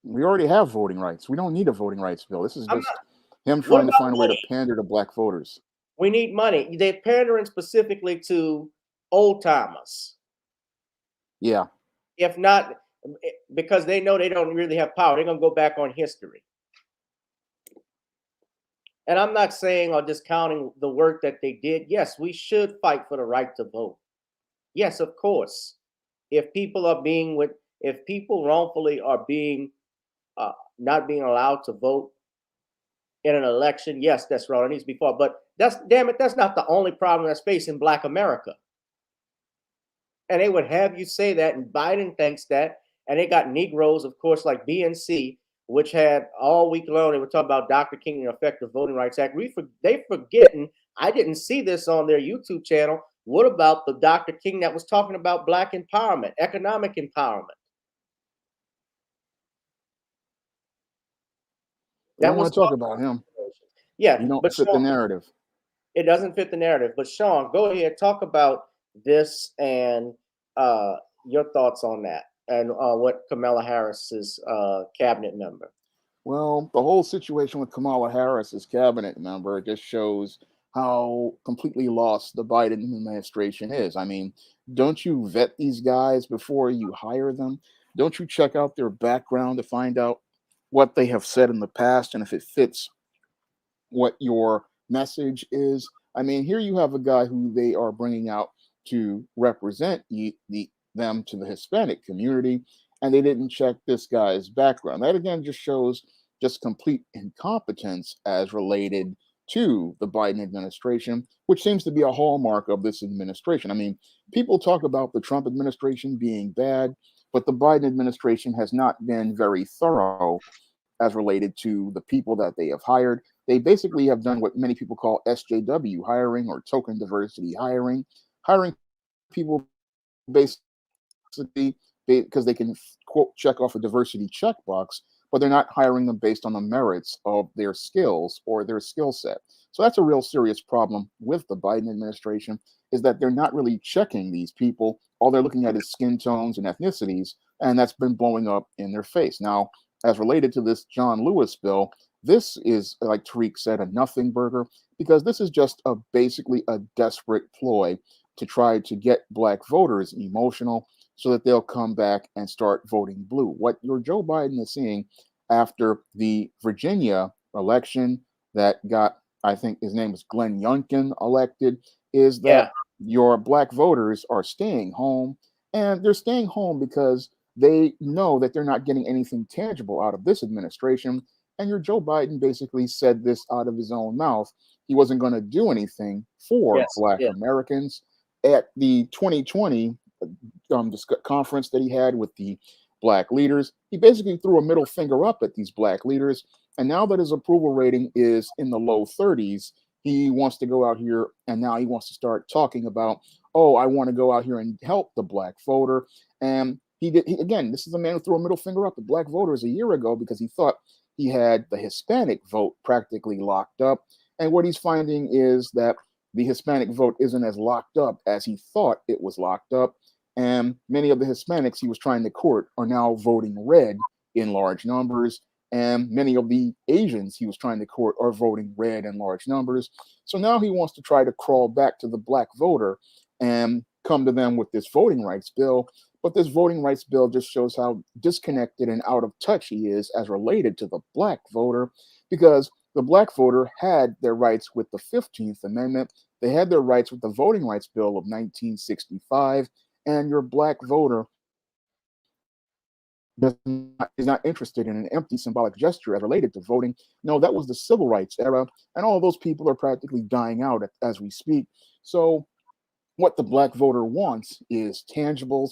We already have voting rights. We don't need a voting rights bill. This is just him trying to find a way to pander to black voters. We need money. They're pandering specifically to old timers. Yeah. If not, because they know they don't really have power, they're going to go back on history. And I'm not saying or discounting the work that they did. Yes, we should fight for the right to vote. Yes, of course. If people wrongfully are being not being allowed to vote in an election, yes, that's wrong. It needs to be fought. But that's not the only problem that's facing Black America. And they would have you say that, and Biden thinks that. And they got Negroes, of course, like BNC, which had all week long, they were talking about Dr. King and the Effective Voting Rights Act. They forgetting, I didn't see this on their YouTube channel. What about the Dr. King that was talking about Black empowerment, economic empowerment? I don't want to talk about him. Yeah, you don't but fit Shawn, the narrative. It doesn't fit the narrative. But Shawn, go ahead, talk about this and your thoughts on that, and what Kamala Harris's cabinet member. Well, the whole situation with Kamala Harris's cabinet member just shows how completely lost the Biden administration is. I mean, don't you vet these guys before you hire them? Don't you check out their background to find out what they have said in the past and if it fits what your message is? I mean, here you have a guy who they are bringing out to represent them to the Hispanic community, and they didn't check this guy's background. That again just shows just complete incompetence as related to the Biden administration, which seems to be a hallmark of this administration. I mean, people talk about the Trump administration being bad, but the Biden administration has not been very thorough as related to the people that they have hired. They basically have done what many people call SJW hiring, or token diversity hiring people basically because they can, quote, check off a diversity checkbox, but they're not hiring them based on the merits of their skills or their skill set. So that's a real serious problem with the Biden administration, is that they're not really checking these people. All they're looking at is skin tones and ethnicities, and that's been blowing up in their face. Now, as related to this John Lewis bill, this is, like Tariq said, a nothing burger, because this is just basically a desperate ploy to try to get black voters emotional so that they'll come back and start voting blue. What your Joe Biden is seeing after the Virginia election that got, I think his name is Glenn Youngkin, elected, is that your black voters are staying home, and they're staying home because they know that they're not getting anything tangible out of this administration. And your Joe Biden basically said this out of his own mouth. He wasn't going to do anything for black Americans. At the 2020 conference that he had with the black leaders, he basically threw a middle finger up at these black leaders. And now that his approval rating is in the low 30s, he wants to go out here and now he wants to start talking about, oh, I want to go out here and help the black voter. And again, this is a man who threw a middle finger up at black voters a year ago because he thought he had the Hispanic vote practically locked up. And what he's finding is that the Hispanic vote isn't as locked up as he thought it was locked up. And many of the Hispanics he was trying to court are now voting red in large numbers. And many of the Asians he was trying to court are voting red in large numbers. So now he wants to try to crawl back to the black voter and come to them with this voting rights bill. But this voting rights bill just shows how disconnected and out of touch he is as related to the black voter, because the black voter had their rights with the 15th Amendment. They had their rights with the Voting Rights Bill of 1965, and your black voter is not interested in an empty symbolic gesture as related to voting. No, that was the civil rights era, and all of those people are practically dying out as we speak. So what the black voter wants is tangibles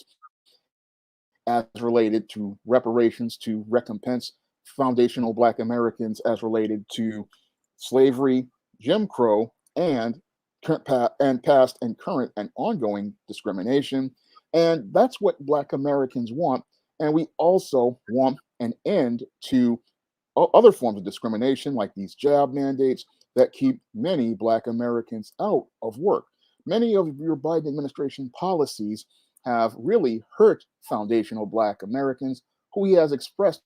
as related to reparations, to recompense foundational black Americans as related to slavery, Jim Crow, and past and current and ongoing discrimination. And that's what black Americans want. And we also want an end to other forms of discrimination, like these job mandates that keep many black Americans out of work. Many of your Biden administration policies have really hurt foundational black Americans, who he has expressed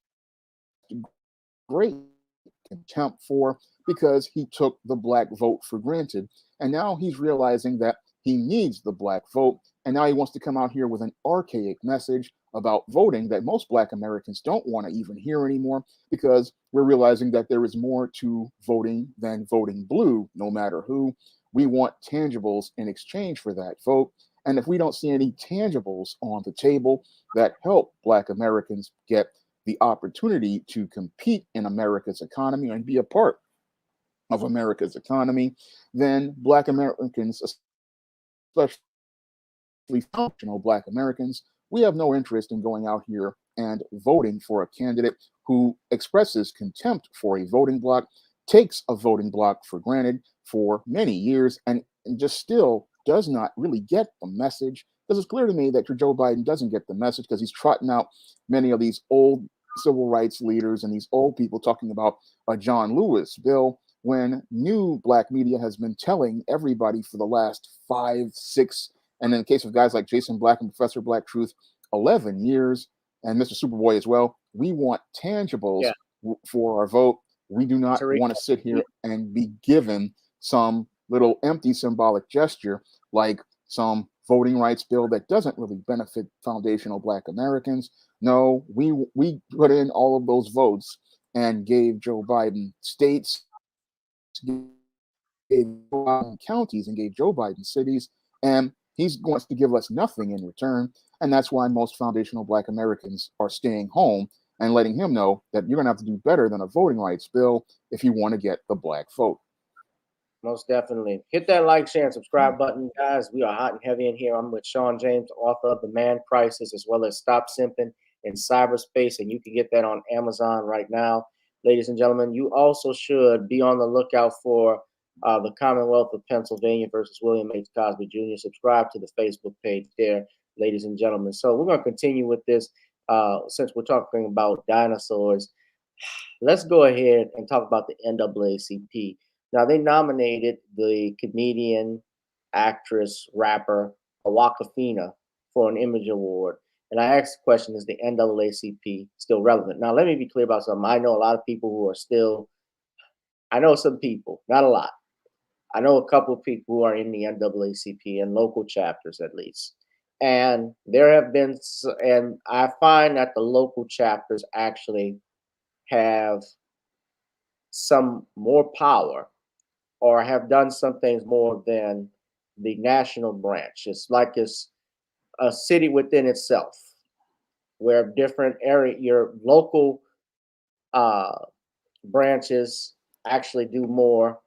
great contempt for because he took the black vote for granted. And now he's realizing that he needs the black vote. And now he wants to come out here with an archaic message about voting that most black Americans don't want to even hear anymore, because we're realizing that there is more to voting than voting blue, no matter who. We want tangibles in exchange for that vote. And if we don't see any tangibles on the table that help black Americans get the opportunity to compete in America's economy and be a part of America's economy, then black Americans, especially functional black Americans, we have no interest in going out here and voting for a candidate who expresses contempt for a voting bloc, takes a voting bloc for granted for many years, and just still does not really get the message. Because it's clear to me that Joe Biden doesn't get the message, because he's trotting out many of these old civil rights leaders and these old people talking about a John Lewis bill, when new black media has been telling everybody for the last 5, 6, and in the case of guys like Jason Black and Professor Black Truth, 11 years, and Mr. Superboy as well, we want tangibles for our vote. We do not want to sit here and be given some little empty symbolic gesture like some voting rights bill that doesn't really benefit foundational black Americans. No, we put in all of those votes and gave Joe Biden states, gave Joe Biden counties, and gave Joe Biden cities, and he wants to give us nothing in return. And that's why most foundational black Americans are staying home and letting him know that you're going to have to do better than a voting rights bill if you want to get the black vote. Most definitely. Hit that like, share, and subscribe button, guys. We are hot and heavy in here. I'm with Shawn James, author of The Man Crisis, as well as Stop Simping in Cyberspace, and you can get that on Amazon right now. Ladies and gentlemen, you also should be on the lookout for the Commonwealth of Pennsylvania versus William H. Cosby Jr. Subscribe to the Facebook page there, ladies and gentlemen. So we're going to continue with this since we're talking about dinosaurs. Let's go ahead and talk about the NAACP. Now, they nominated the comedian, actress, rapper, Awakafina for an Image Award. And I asked the question, is the NAACP still relevant? Now, let me be clear about something. I know a lot of people who are still, I know some people, not a lot. I know a couple of people who are in the NAACP and local chapters, at least. And there have been, and I find that the local chapters actually have some more power or have done some things more than the national branch. It's like it's a city within itself, where different your local branches actually do more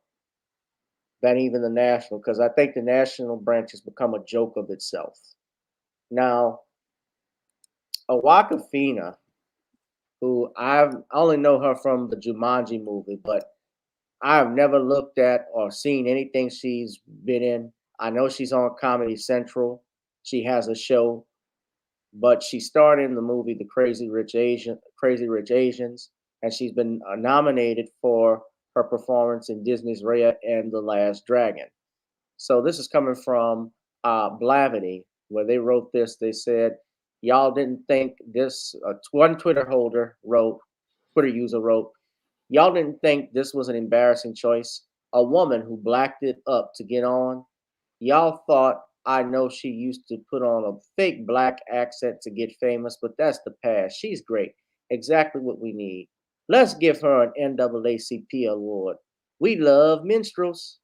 than even the national, because I think the national branch has become a joke of itself. Now, Awakafina, who I only know her from the Jumanji movie, but I've never looked at or seen anything she's been in. I know she's on Comedy Central. She has a show, but she starred in the movie The Crazy Rich Asians, and she's been nominated for her performance in Disney's Raya and the Last Dragon. So this is coming from Blavity, where they wrote this. They said, y'all didn't think this, one Twitter user wrote, y'all didn't think this was an embarrassing choice? A woman who blacked it up to get on? Y'all thought, I know she used to put on a fake black accent to get famous, but that's the past. She's great. Exactly what we need. Let's give her an NAACP award. We love minstrels.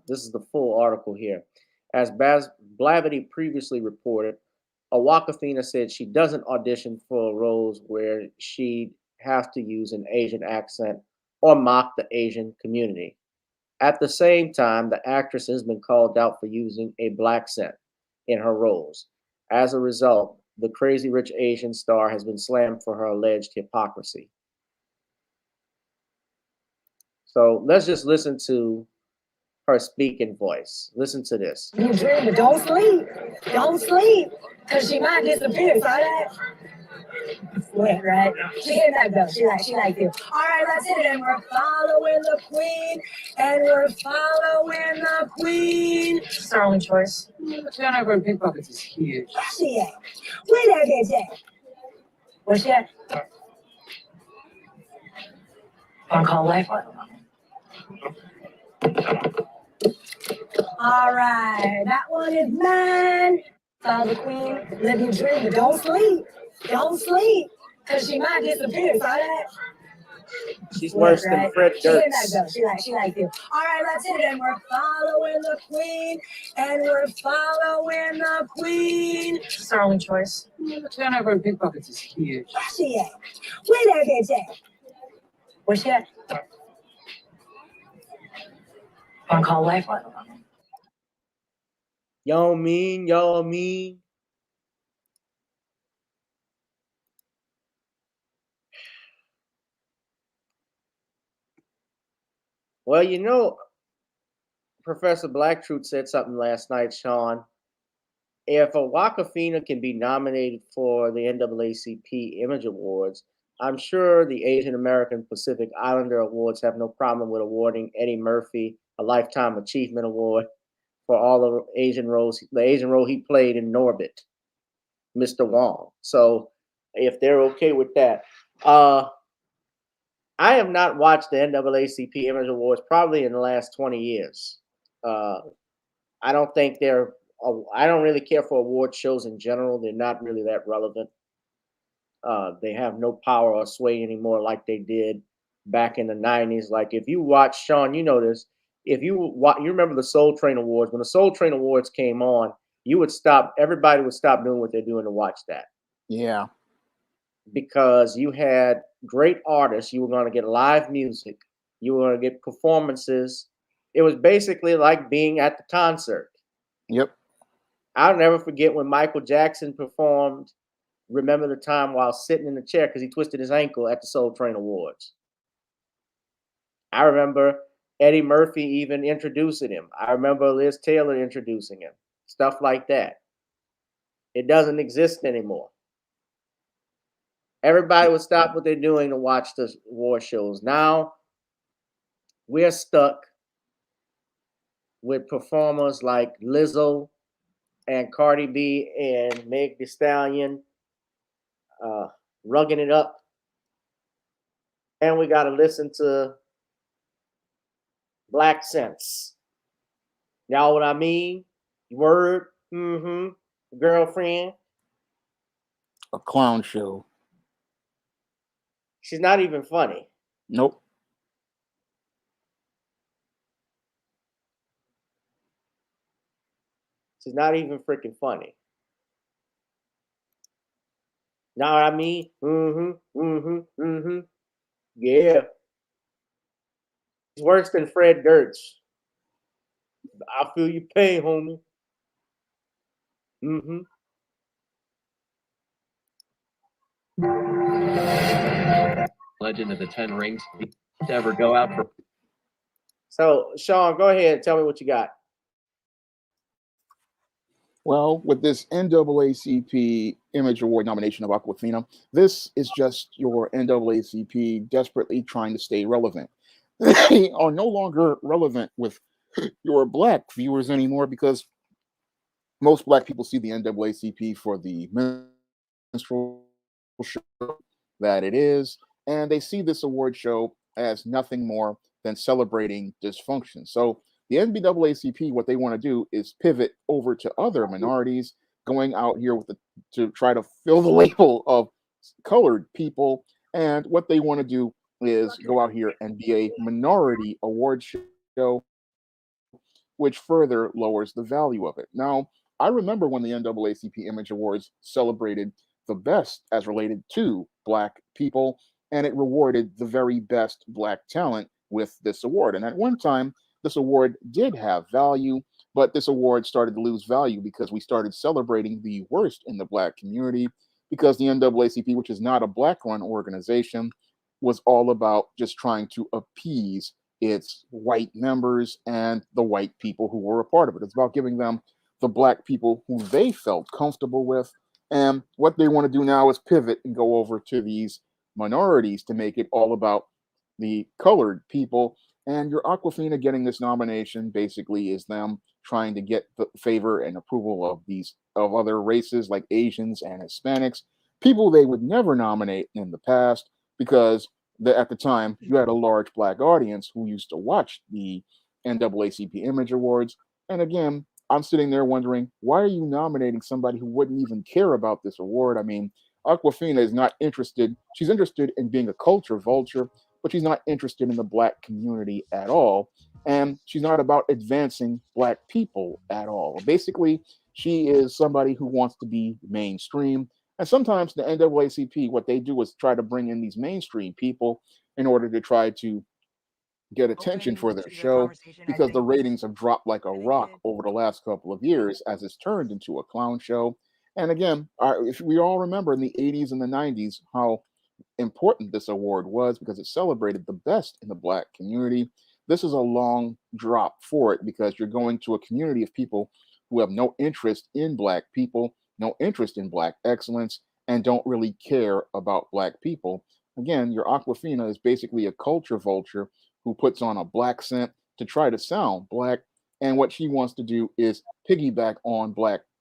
This is the full article here. As Blavity previously reported, Awakafina said she doesn't audition for roles where she'd have to use an Asian accent or mock the Asian community. At the same time, the actress has been called out for using a black accent in her roles. As a result, the Crazy Rich Asian star has been slammed for her alleged hypocrisy. So let's just listen to her speaking voice. Listen to this. You dream, but don't sleep. Don't sleep. Because she might disappear. Saw that? Yeah, right. She hit that though. She like you. All right, let's hit it. And we're following the queen. And we're following the queen. Sterling choice. Turnover in pickpockets is huge. Where she at? Where that bitch at? Where's she at? Wanna call life? All right, that one is mine. Follow the queen, live your dream, but don't sleep. Don't sleep, because she might disappear. Saw that? She's worse than Fred Durst. She like you. All right, let's hit it. And we're following the queen. And we're following the queen. Sterling choice. Turnover in pickpockets is huge. Where she at? Where that bitch at? Where's she at? Wanna call life? Y'all mean, y'all mean. Well, you know, Professor Blacktruth said something last night, Sean. If Awakafina can be nominated for the NAACP Image Awards, I'm sure the Asian American Pacific Islander Awards have no problem with awarding Eddie Murphy a Lifetime Achievement Award for all the Asian roles, the Asian role he played in Norbit, Mr. Wong. So if they're okay with that. I have not watched the NAACP Image Awards probably in the last 20 years. I don't think I don't really care for award shows in general. They're not really that relevant. They have no power or sway anymore like they did back in the 90s. Like if you watch, Sean, you know this. If you remember the Soul Train Awards, when the Soul Train Awards came on, everybody would stop doing what they're doing to watch that. Yeah. Because you had great artists, you were going to get live music, you were going to get performances. It was basically like being at the concert. Yep. I'll never forget when Michael Jackson performed Remember the Time while sitting in the chair because he twisted his ankle at the Soul Train Awards. I remember Eddie Murphy even introducing him. I remember Liz Taylor introducing him. Stuff like that. It doesn't exist anymore. Everybody would stop what they're doing to watch the war shows. Now we're stuck with performers like Lizzo and Cardi B and Meg Thee Stallion rugging it up. And we got to listen to black sense. Y'all what I mean? Word, girlfriend. A clown show. She's not even funny. Nope. She's not even freaking funny. Know what I mean? Yeah. It's worse than Fred Durst. I feel your pain, homie. Legend of the 10 Rings to ever go out for. So, Sean, go ahead and tell me what you got. Well, with this NAACP Image Award nomination of Awakafina, this is just your NAACP desperately trying to stay relevant. They are no longer relevant with your black viewers anymore because most black people see the NAACP for the minstrel show that it is, and they see this award show as nothing more than celebrating dysfunction. So the NAACP, what they want to do is pivot over to other minorities, going out here to try to fill the label of colored people. And what they want to do is go out here and be a minority award show which further lowers the value of it. Now, I remember when the NAACP Image Awards celebrated the best as related to Black people, and it rewarded the very best Black talent with this award. And at one time, this award did have value, but this award started to lose value because we started celebrating the worst in the Black community, because the NAACP, which is not a Black run organization, was all about just trying to appease its white members and the white people who were a part of it. It's about giving them the Black people who they felt comfortable with. And what they want to do now is pivot and go over to these minorities to make it all about the colored people. And your Aquafina getting this nomination basically is them trying to get the favor and approval of these of other races like Asians and Hispanics, people they would never nominate in the past, because at the time you had a large Black audience who used to watch the NAACP Image Awards. And again, I'm sitting there wondering, why are you nominating somebody who wouldn't even care about this award? I mean, Aquafina is not interested. She's interested in being a culture vulture, but she's not interested in the Black community at all. And she's not about advancing Black people at all. Basically, she is somebody who wants to be mainstream. And sometimes the NAACP, what they do is try to bring in these mainstream people in order to try to get attention for their show, because the ratings have dropped like a rock over the last couple of years as it's turned into a clown show. And again, if we all remember in the 80s and the 90s how important this award was, because it celebrated the best in the Black community. This is a long drop for it, because you're going to a community of people who have no interest in Black people, no interest in Black excellence, and don't really care about Black people. Again, your Aquafina is basically a culture vulture who puts on a Black scent to try to sound Black. And what she wants to do is piggyback on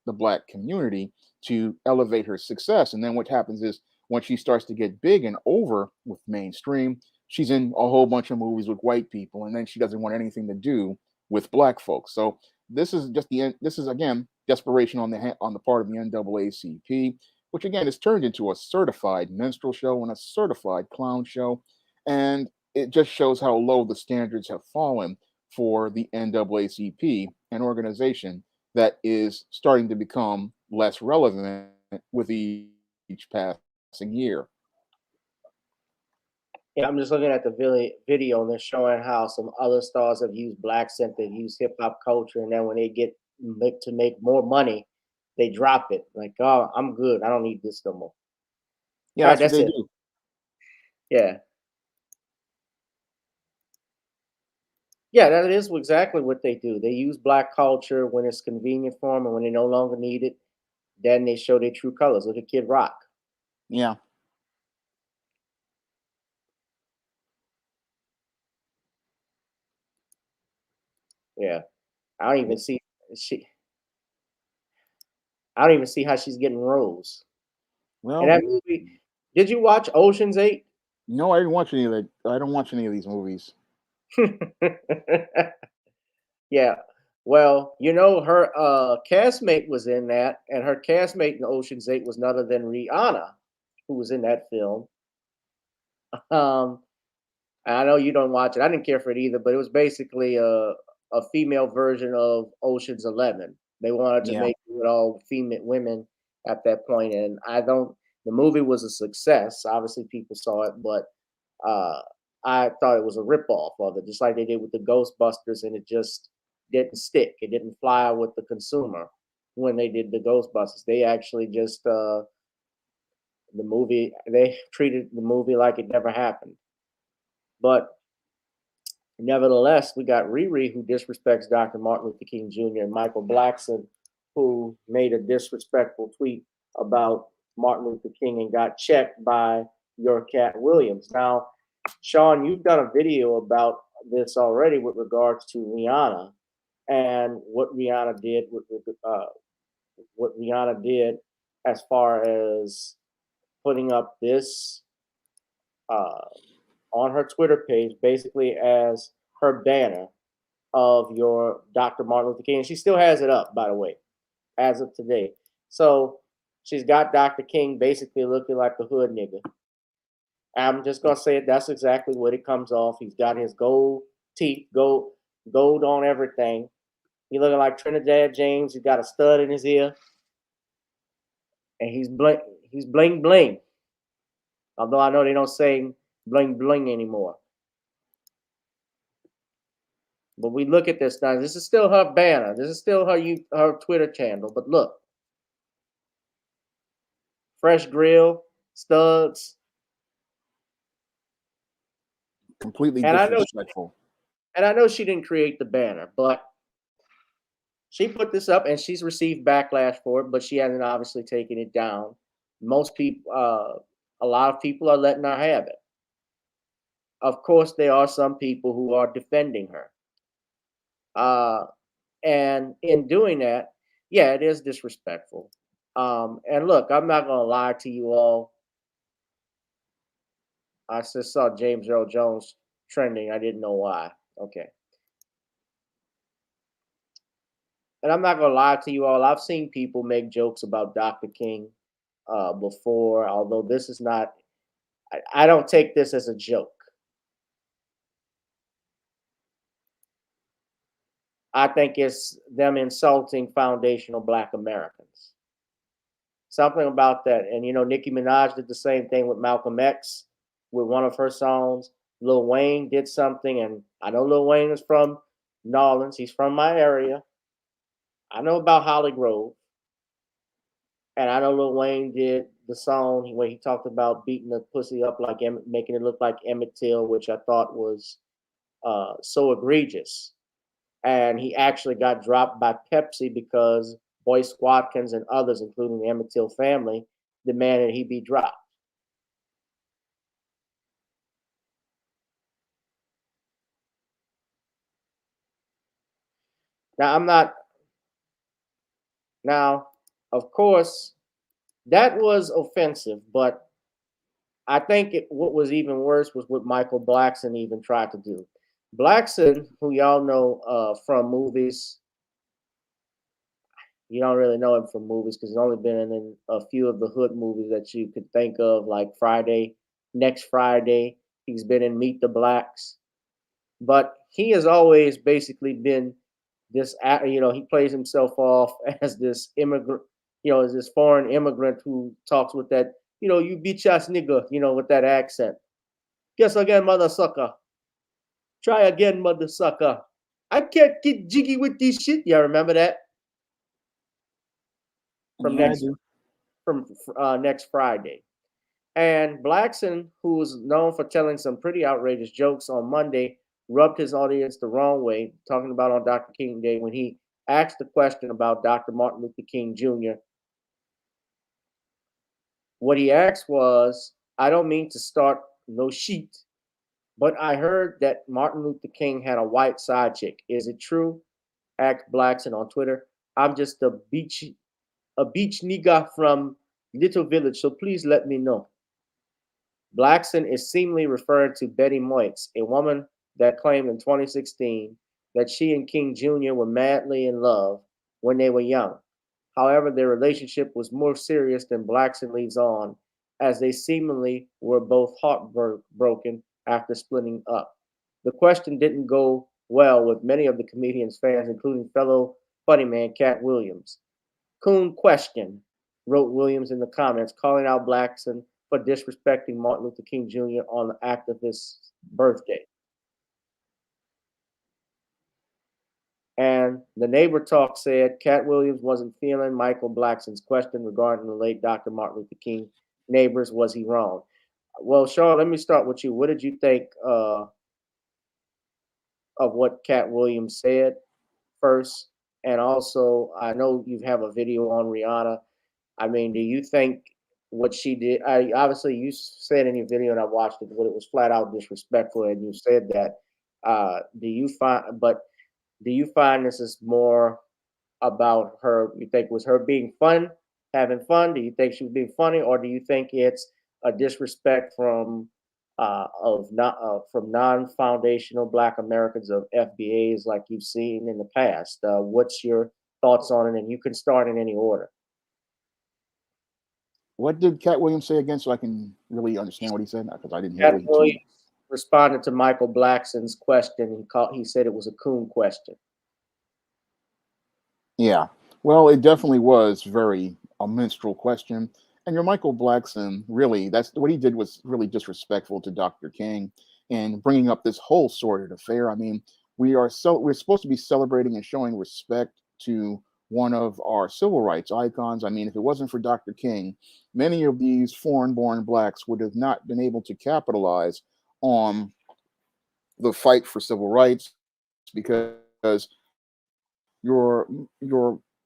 the Black community to elevate her success. And then what happens is, when she starts to get big and over with mainstream, she's in a whole bunch of movies with white people, and then she doesn't want anything to do with Black folks. So this is just this is again desperation on the part of the NAACP, which again is turned into a certified minstrel show and a certified clown show. And it just shows how low the standards have fallen for the NAACP, an organization that is starting to become less relevant with each passing year. Yeah, I'm just looking at the video and they're showing how some other stars have used Black scent, they've used hip hop culture, and then when they get to make more money, they drop it. Like, oh, I'm good. I don't need this no more. Yeah, that's what they do. Yeah. Yeah, that is exactly what they do. They use Black culture when it's convenient for them, and when they no longer need it, then they show their true colors. Look at Kid Rock. Yeah. Yeah. I don't even see I don't even see how she's getting roles. Well, and that movie, did you watch Ocean's 8? No, I didn't watch any of that. I don't watch any of these movies. Yeah. Well, you know, her castmate was in that, and her castmate in Ocean's 8 was none other than Rihanna, who was in that film. I know you don't watch it. I didn't care for it either, but it was basically a female version of Ocean's 11. They wanted to make it with all female women at that point, and the movie was a success. Obviously, people saw it, but I thought it was a ripoff of it, just like they did with the Ghostbusters, and it just didn't stick. It didn't fly with the consumer when they did the Ghostbusters. They actually just they treated the movie like it never happened. But nevertheless, we got Riri, who disrespects Dr. Martin Luther King Jr., and Michael Blackson, who made a disrespectful tweet about Martin Luther King and got checked by your Cat Williams. Now, Shawn, you've done a video about this already with regards to Rihanna and what Rihanna did as far as putting up this on her Twitter page, basically as her banner of your Dr. Martin Luther King. And she still has it up, by the way, as of today. So she's got Dr. King basically looking like the hood nigga. I'm just gonna say it. That's exactly what it comes off. He's got his gold teeth, gold on everything, He looking like Trinidad James. He got a stud in his ear, and he's bling bling. Although I know they don't say bling bling anymore. But we look at this now. This is still her banner. This is still her Twitter channel. But look, fresh grill, studs. Completely And disrespectful. I know she didn't create the banner, but she put this up and she's received backlash for it, but she hasn't obviously taken it down. Most people, a lot of people are letting her have it. Of course, there are some people who are defending her. And in doing that, yeah, it is disrespectful. And look, I'm not going to lie to you all. I just saw James Earl Jones trending. I didn't know why. Okay. And I'm not going to lie to you all. I've seen people make jokes about Dr. King before, although this is not, I don't take this as a joke. I think it's them insulting foundational Black Americans. Something about that. And, you know, Nicki Minaj did the same thing with Malcolm X with one of her songs. Lil Wayne did something, and I know Lil Wayne is from New Orleans. He's from my area. I know about Holly Grove. And I know Lil Wayne did the song where he talked about beating the pussy up like making it look like Emmett Till, which I thought was so egregious. And he actually got dropped by Pepsi because Boyce Watkins and others, including the Emmett Till family, demanded he be dropped. Now, of course, that was offensive, but I think what was even worse was what Michael Blackson even tried to do. Blackson, who y'all know from movies, you don't really know him from movies because he's only been in a few of the hood movies that you could think of, like Next Friday. He's been in Meet the Blacks. But he has always basically been this, you know, he plays himself off as this immigrant, you know, as this foreign immigrant who talks with that, you know, you bitch ass nigga, you know, with that accent. Guess again, mother sucker. Try again, mother sucker. I can't get jiggy with this shit. Yeah, remember that? From Next Friday. And Blackson, who was known for telling some pretty outrageous jokes on Monday, rubbed his audience the wrong way, talking about on Dr. King Day when he asked the question about Dr. Martin Luther King Jr. What he asked was, I don't mean to start no shit, but I heard that Martin Luther King had a white side chick. Is it true? Asked Blackson on Twitter. I'm just a beach nigga from Little Village, so please let me know. Blackson is seemingly referring to Betty Moitz, a woman that claimed in 2016 that she and King Jr. were madly in love when they were young. However, their relationship was more serious than Blackson leads on, as they seemingly were both heartbroken after splitting up. The question didn't go well with many of the comedian's fans, including fellow funny man Cat Williams. Coon question, wrote Williams in the comments, calling out Blackson for disrespecting Martin Luther King Jr. on the activist's birthday. And the Neighbor Talk said Cat Williams wasn't feeling Michael Blackson's question regarding the late Dr. Martin Luther King. Neighbors, was he wrong? Well, Shawn, let me start with you. What did you think of what Cat Williams said first? And also, I know you have a video on Rihanna. I mean, do you think what she did, obviously you said in your video, and I watched it, but it was flat out disrespectful, and you said that. Do you find this is more about her, you think was her being fun, having fun? Do you think she was being funny, or do you think it's a disrespect from non-foundational Black Americans of FBAs like you've seen in the past? What's your thoughts on it? And you can start in any order. What did Cat Williams say again, so I can really understand what he said? Because I didn't hear Cat Williams responded to Michael Blackson's question. He said it was a coon question. Yeah. Well, it definitely was very a minstrel question. And your Michael Blackson, really, that's what he did was really disrespectful to Dr. King and bringing up this whole sordid affair. I mean, we're supposed to be celebrating and showing respect to one of our civil rights icons. I mean, if it wasn't for Dr. King, many of these foreign-born blacks would have not been able to capitalize on the fight for civil rights because your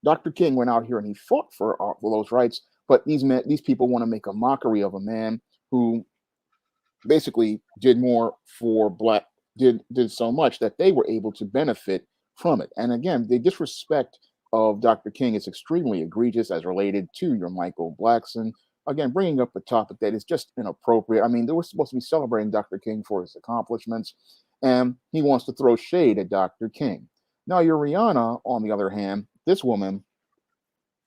Dr. King went out here and he fought for those rights, but these people want to make a mockery of a man who basically did more for black did so much that they were able to benefit from it. And again, the disrespect of Dr. King is extremely egregious as related to your Michael Blackson. Again, bringing up a topic that is just inappropriate. I mean, they were supposed to be celebrating Dr. King for his accomplishments, and he wants to throw shade at Dr. King. Now, your Rihanna, on the other hand, this woman,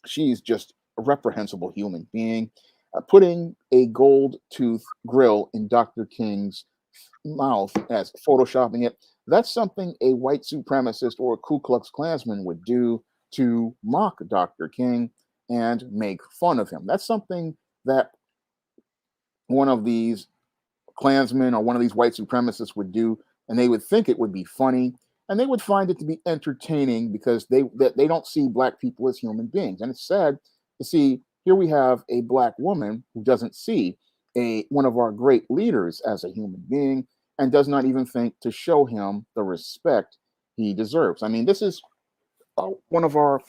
she's just a reprehensible human being. Putting a gold tooth grill in Dr. King's mouth as photoshopping it, that's something a white supremacist or a Ku Klux Klansman would do to mock Dr. King and make fun of him. That's something that one of these Klansmen or one of these white supremacists would do, and they would think it would be funny, and they would find it to be entertaining because they don't see black people as human beings. And it's sad to see here we have a black woman who doesn't see one of our great leaders as a human being and does not even think to show him the respect he deserves. I mean, this is one of our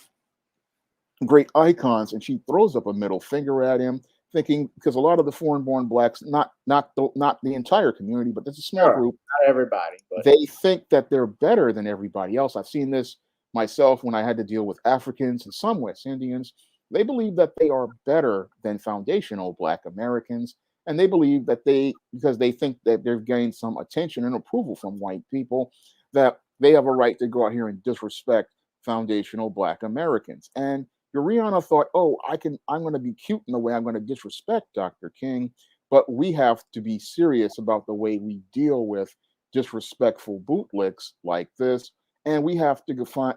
great icons, and she throws up a middle finger at him, thinking because a lot of the foreign-born blacks, not the entire community, but there's a small group. Not everybody, but They think that they're better than everybody else. I've seen this myself when I had to deal with Africans and some West Indians. They believe that they are better than foundational Black Americans, and they believe that because they think that they've gained some attention and approval from white people, that they have a right to go out here and disrespect foundational Black Americans. And Rihanna thought, oh, I'm going to be cute in the way I'm going to disrespect Dr. King, but we have to be serious about the way we deal with disrespectful bootlicks like this, and we have to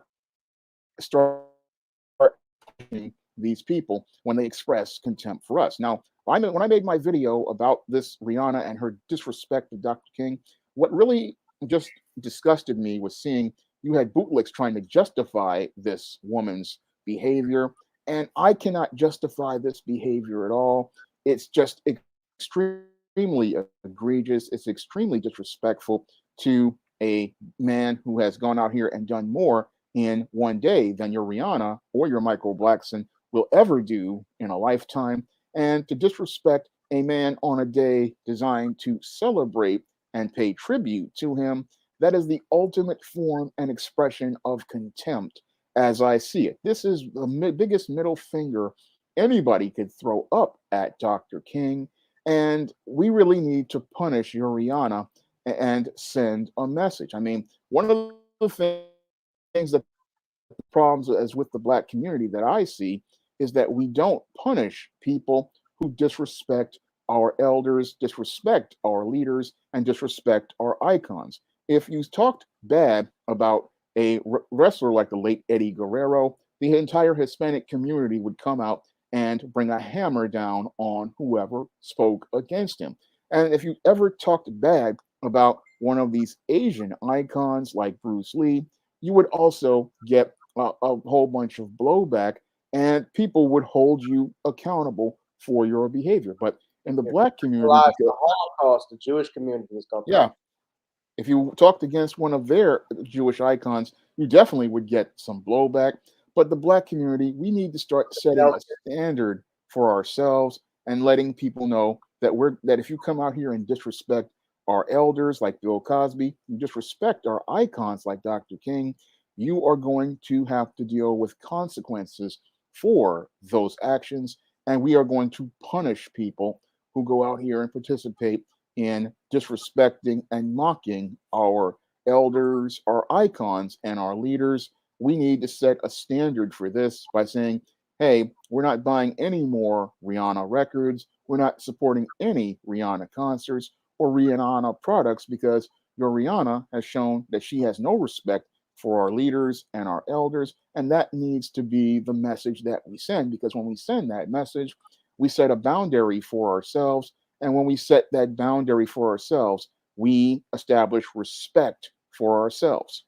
start punishing these people when they express contempt for us. Now, when I made my video about this Rihanna and her disrespect of Dr. King, what really just disgusted me was seeing you had bootlicks trying to justify this woman's behavior, and I cannot justify this behavior at all. It's just extremely egregious. It's extremely disrespectful to a man who has gone out here and done more in one day than your Rihanna or your Michael Blackson will ever do in a lifetime. And to disrespect a man on a day designed to celebrate and pay tribute to him, that is the ultimate form and expression of contempt as I see it. This is the biggest middle finger anybody could throw up at Dr. King. And we really need to punish your Rihanna and send a message. I mean, one of the things that the problems as with the Black community that I see is that we don't punish people who disrespect our elders, disrespect our leaders, and disrespect our icons. If you talked bad about a wrestler like the late Eddie Guerrero, the entire Hispanic community would come out and bring a hammer down on whoever spoke against him. And if you ever talked bad about one of these Asian icons like Bruce Lee, you would also get a whole bunch of blowback, and people would hold you accountable for your behavior. But in the Black community, the Holocaust, the Jewish community is going to yeah, if you talked against one of their Jewish icons, you definitely would get some blowback. But the Black community, we need to start setting a standard for ourselves and letting people know that that if you come out here and disrespect our elders like Bill Cosby, you disrespect our icons like Dr. King, you are going to have to deal with consequences for those actions. And we are going to punish people who go out here and participate in disrespecting and mocking our elders, our icons, and our leaders. We need to set a standard for this by saying, hey, we're not buying any more Rihanna records. We're not supporting any Rihanna concerts or Rihanna products because your Rihanna has shown that she has no respect for our leaders and our elders. And that needs to be the message that we send, because when we send that message, we set a boundary for ourselves. And when we set that boundary for ourselves, we establish respect for ourselves.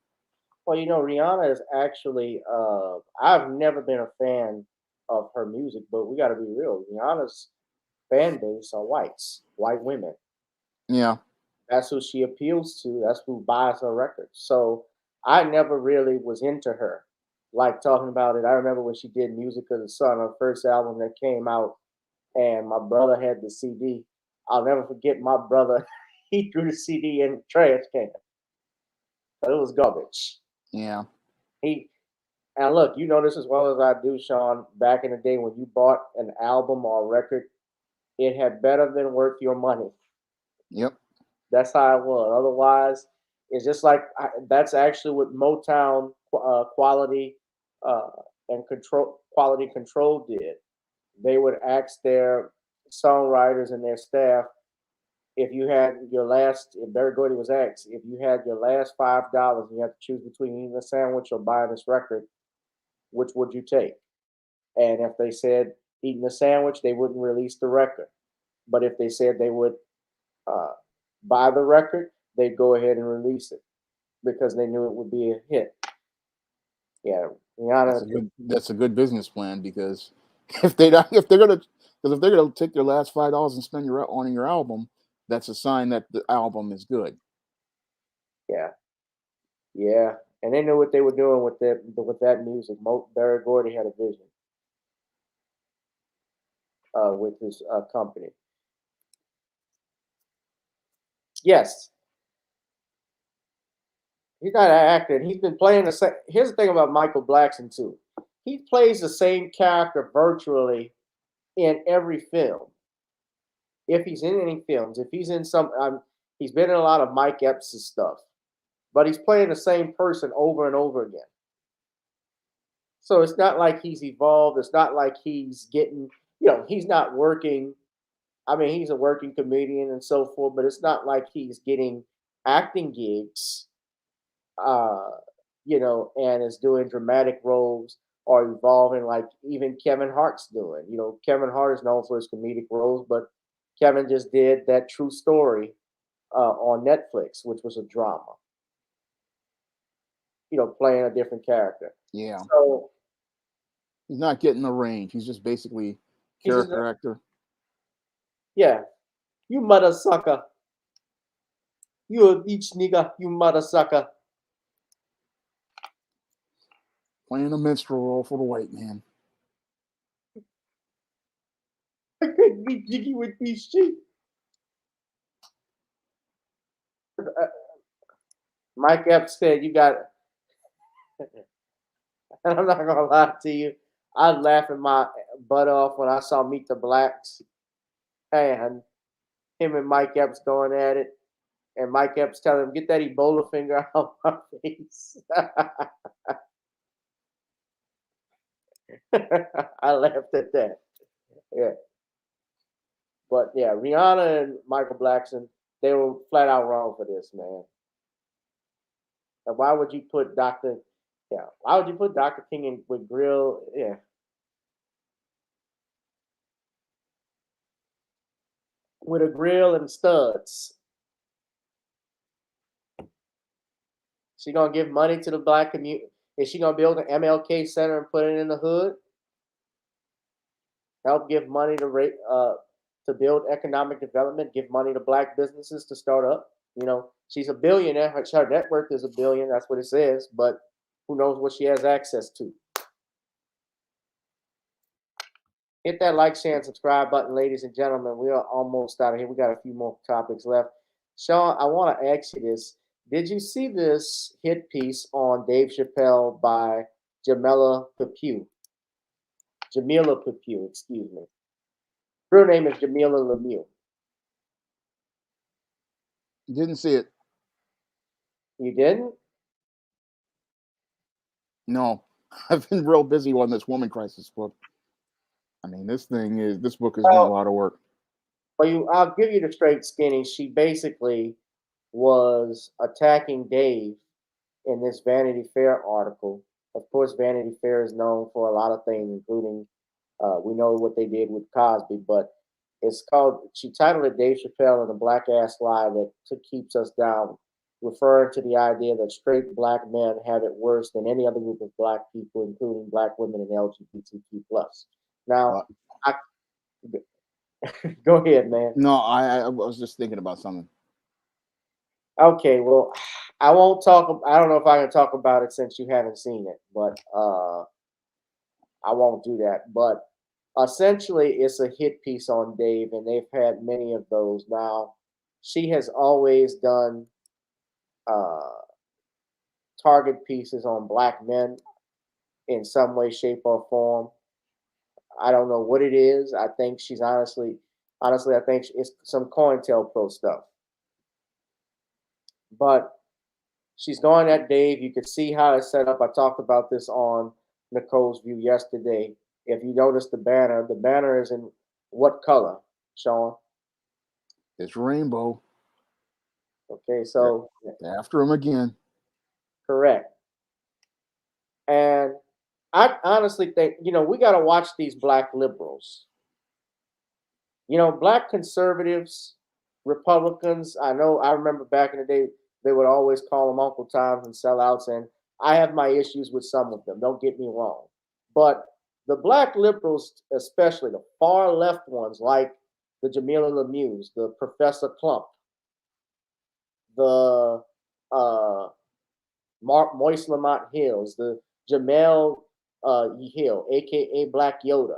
Well, you know, Rihanna is actually, I've never been a fan of her music, but we got to be real. Rihanna's fan base are white women. Yeah. That's who she appeals to. That's who buys her records. So I never really was into her. Like talking about it, I remember when she did Music of the Sun, her first album that came out, and my brother had the CD. I'll never forget my brother. He threw the CD in the trash can. But it was garbage. Yeah. And look, you know this as well as I do, Sean. Back in the day when you bought an album or a record, it had better been worth your money. Yep. That's how it was. Otherwise, it's just like that's actually what Motown quality and quality control did. They would ask their songwriters and their staff, if you had your last, if Barry Gordy was asked, if you had your last $5 and you had to choose between eating a sandwich or buying this record, which would you take? And if they said eating a sandwich, they wouldn't release the record. But if they said they would buy the record, they'd go ahead and release it because they knew it would be a hit. Yeah, Rihanna. That's a good business plan, because if they're gonna take their last $5 and spend on your album, that's a sign that the album is good. Yeah, and they knew what they were doing with that music. Barry Gordy had a vision with his company. Yes, he's not an actor. He's been playing the same. Here's the thing about Michael Blackson too. He plays the same character virtually in every film. If he's in any films, if he's in some, he's been in a lot of Mike Epps' stuff, but he's playing the same person over and over again. So it's not like he's evolved. It's not like he's getting, he's not working. I mean, he's a working comedian and so forth, but it's not like he's getting acting gigs, and is doing dramatic roles or evolving like even Kevin Hart's doing. Kevin Hart is known for his comedic roles, but Kevin just did that True Story on Netflix, which was a drama. Playing a different character. Yeah. So he's not getting the range. He's just basically character actor. Yeah. You mother sucker. You a beach nigga, you mother sucker. Playing a minstrel role for the white man. I couldn't be jiggy with these sheep. Mike Epps said, you got it. And I'm not going to lie to you. I was laughing my butt off when I saw Meet the Blacks. And him and Mike Epps going at it. And Mike Epps telling him, get that Ebola finger out my face. I laughed at that. Yeah. But yeah, Rihanna and Michael Blackson, they were flat out wrong for this, man. And why would you put Dr. King in with grill? Yeah. With a grill and studs. She gonna give money to the black community? Is she gonna build an MLK Center and put it in the hood? Help give money to build economic development, give money to black businesses to start up. She's a billionaire. Her net worth is $1 billion. That's what it says. But who knows what she has access to? Hit that like, share, and subscribe button, ladies and gentlemen. We are almost out of here. We got a few more topics left. Sean, I want to ask you this. Did you see this hit piece on Dave Chappelle by Jamila Pepue, excuse me. Her name is Jamila Lemieux. Didn't see it. You didn't? No. I've been real busy on this woman crisis book. I mean, this book has been a lot of work. Well, I'll give you the straight skinny. She basically was attacking Dave in this Vanity Fair article. Of course, Vanity Fair is known for a lot of things, including we know what they did with Cosby, but it's called, she titled it Dave Chappelle and the Black Ass Lie That Keeps Us Down, referring to the idea that straight black men have it worse than any other group of black people, including black women and LGBTQ+. Now, go ahead, man. No, I was just thinking about something. Okay, well, I won't talk. I don't know if I can talk about it since you haven't seen it, but I won't do that. But essentially, it's a hit piece on Dave, and they've had many of those. Now, she has always done target pieces on black men in some way, shape, or form. I don't know what it is. I think she's honestly, I think it's some COINTELPRO stuff. But she's going at Dave. You could see how it's set up. I talked about this on Nicole's View yesterday. If you notice the banner is in what color, Shawn? It's rainbow. Okay, so after him again. Correct. And I honestly think, we got to watch these black liberals. Black conservatives, Republicans, I remember back in the day, they would always call them Uncle Toms and sellouts, and I have my issues with some of them, don't get me wrong. But the black liberals, especially the far left ones, like the Jamila Lemieux, the Professor Klump, the Moise Lamont Hills, the Jamel Hill, aka Black Yoda.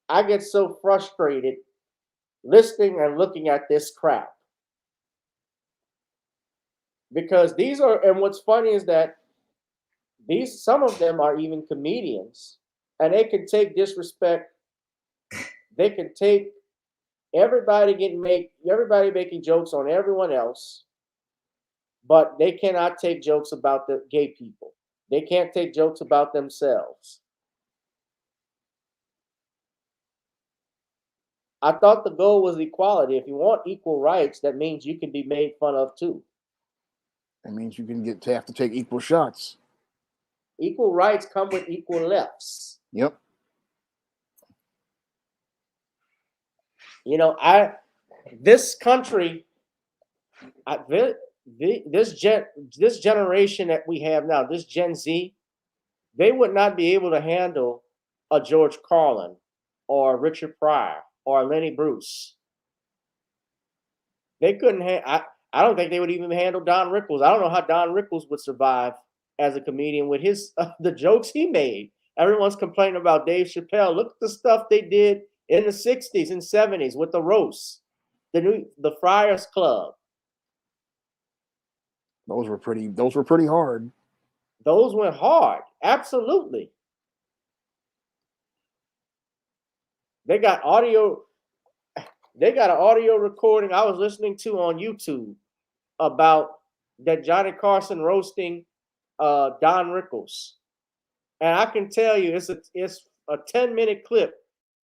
I get so frustrated listening and looking at this crap. Because these are, and what's funny is that some of them are even comedians, and they can take disrespect. They can take everybody making jokes on everyone else, but they cannot take jokes about the gay people. They can't take jokes about themselves. I thought the goal was equality. If you want equal rights, that means you can be made fun of too. That means you can have to take equal shots. Equal rights come with equal lefts. Yep. This country, this generation that we have now, this Gen Z, they would not be able to handle a George Carlin or Richard Pryor or Lenny Bruce. They couldn't. I don't think they would even handle Don Rickles. I don't know how Don Rickles would survive as a comedian with his the jokes he made. Everyone's complaining about Dave Chappelle. Look at the stuff they did in the 60s and 70s with the roasts, the Friars Club. Those were pretty hard. Those went hard. Absolutely. They got audio. They got an audio recording I was listening to on YouTube about that Johnny Carson roasting Don Rickles. And I can tell you, it's a 10-minute clip.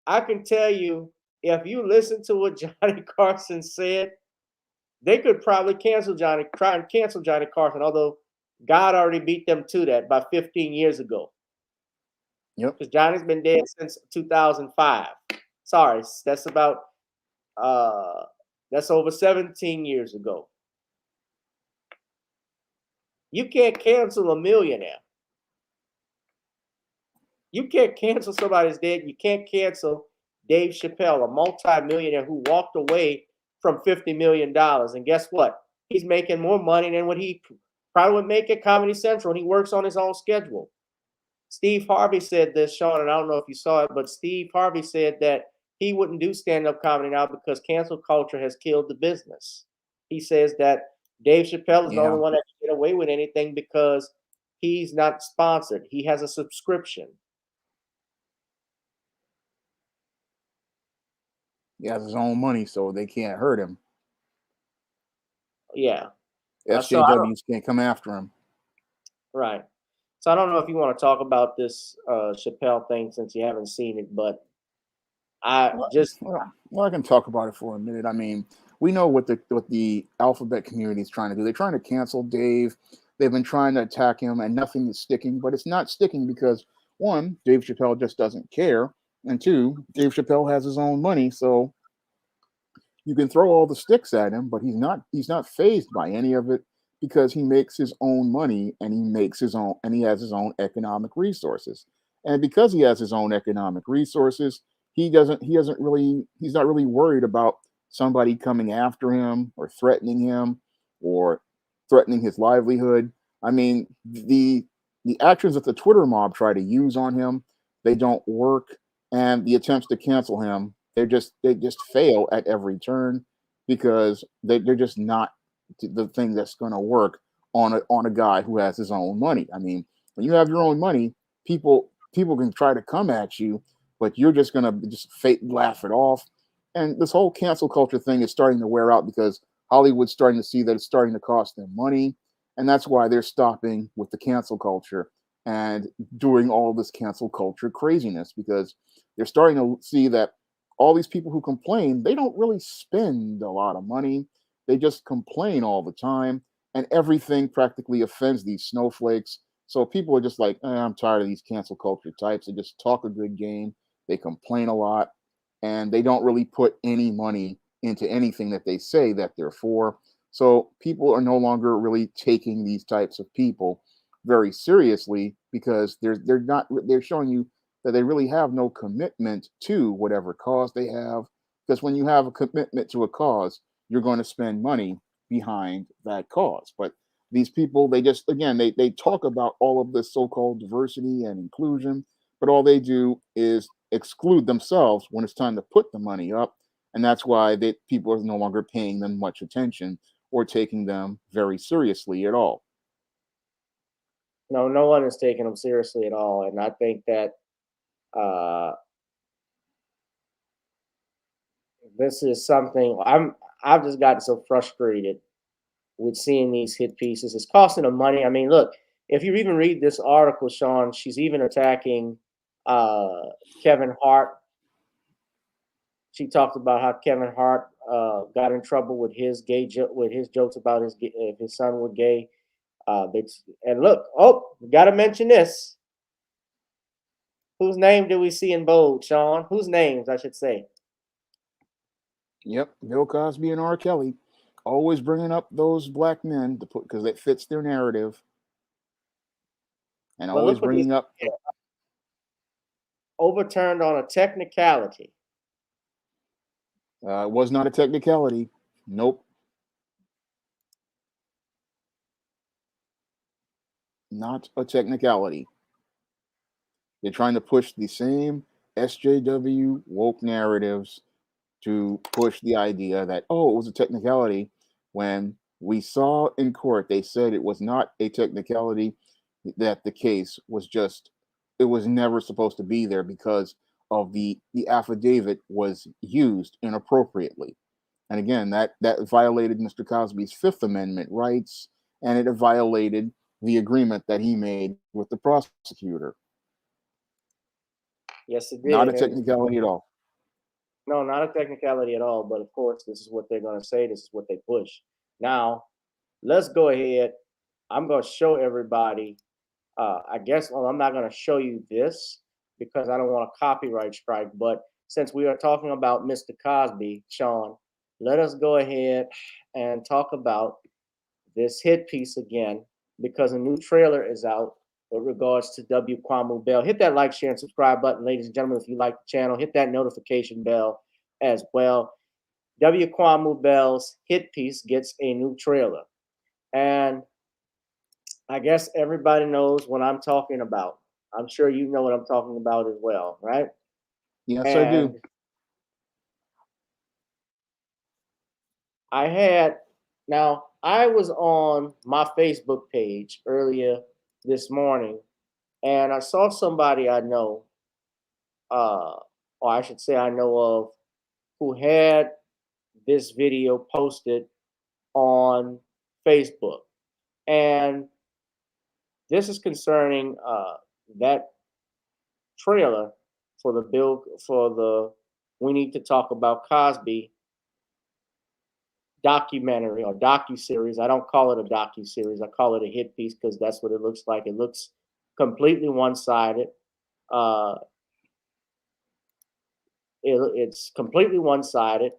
I can tell you, if you listen to what Johnny Carson said, they could probably try and cancel Johnny Carson, although God already beat them to that by 15 years ago. Yep. Because Johnny's been dead since 2005. Sorry, that's about that's over 17 years ago. You can't cancel a millionaire. You can't cancel somebody's dead. You can't cancel Dave Chappelle, a multi-millionaire who walked away from $50 million. And guess what? He's making more money than what he probably would make at Comedy Central, and he works on his own schedule. Steve Harvey said this, Shawn, and I don't know if you saw it, but Steve Harvey said that he wouldn't do stand-up comedy now because cancel culture has killed the business. He says that Dave Chappelle is the only one that can get away with anything because he's not sponsored. He has a subscription. He has his own money, so they can't hurt him. Yeah. SJWs can't come after him. Right. So I don't know if you want to talk about this Chappelle thing since you haven't seen it, but I can talk about it for a minute. I mean, we know what the alphabet community is trying to do. They're trying to cancel Dave. They've been trying to attack him, and nothing is sticking. But it's not sticking because, one, Dave Chappelle just doesn't care, and two, Dave Chappelle has his own money, so you can throw all the sticks at him, but he's not fazed by any of it because he makes his own money and he has his own economic resources. And because he has his own economic resources, he's not really worried about somebody coming after him or threatening him or threatening his livelihood. I mean, the actions that the Twitter mob try to use on him, they don't work, and the attempts to cancel him, they just fail at every turn because they're just not the thing that's going to work on a guy who has his own money. I mean, when you have your own money, people can try to come at you, but you're just going to just laugh it off. And this whole cancel culture thing is starting to wear out because Hollywood's starting to see that it's starting to cost them money, and that's why they're stopping with the cancel culture and doing all this cancel culture craziness, because they're starting to see that all these people who complain, they don't really spend a lot of money. They just complain all the time, and everything practically offends these snowflakes. So people are just like, I'm tired of these cancel culture types. They just talk a good game. They complain a lot, and they don't really put any money into anything that they say that they're for. So people are no longer really taking these types of people very seriously because they're showing you that they really have no commitment to whatever cause they have. Because when you have a commitment to a cause, you're going to spend money behind that cause. But these people, they just, again, they talk about all of this so-called diversity and inclusion, but all they do is exclude themselves when it's time to put the money up. And that's why people are no longer paying them much attention or taking them very seriously at all. No one is taking them seriously at all. And I think that this is something I've just gotten so frustrated with seeing these hit pieces. It's costing them money. I mean, look, if you even read this article, Shawn, she's even attacking Kevin Hart. She talked about how Kevin Hart got in trouble with his jokes about his son was gay. And look, we got to mention this. Whose name do we see in bold, Shawn? Whose names, I should say? Yep, Bill Cosby and R. Kelly, always bringing up those black men to put because it fits their narrative, and always bringing up overturned on a technicality. It was not a technicality. Nope. Not a technicality. They're trying to push the same SJW woke narratives to push the idea that, it was a technicality, when we saw in court they said it was not a technicality, that the case was it was never supposed to be there because of the affidavit was used inappropriately. And again, that violated Mr. Cosby's Fifth Amendment rights, and it violated the agreement that he made with the prosecutor. Yes, it did. Not a technicality at all. No, not a technicality at all. But of course, this is what they're going to say. This is what they push. Now, let's go ahead. I'm going to show everybody. I'm not going to show you this because I don't want a copyright strike. But since we are talking about Mr. Cosby, Shawn, let us go ahead and talk about this hit piece again, because a new trailer is out with regards to W. Kamau Bell. Hit that like, share, and subscribe button, ladies and gentlemen, if you like the channel. Hit that notification bell as well. W. Kamau Bell's hit piece gets a new trailer. And I guess everybody knows what I'm talking about. I'm sure you know what I'm talking about as well, right? Yes, I do. I was on my Facebook page earlier this morning, and I saw somebody I know, or I should say I know of, who had this video posted on Facebook. And this is concerning that trailer for the We Need to Talk About Cosby documentary or docuseries. I don't call it a docuseries. I call it a hit piece because that's what it looks like. It looks completely one-sided. It's completely one-sided.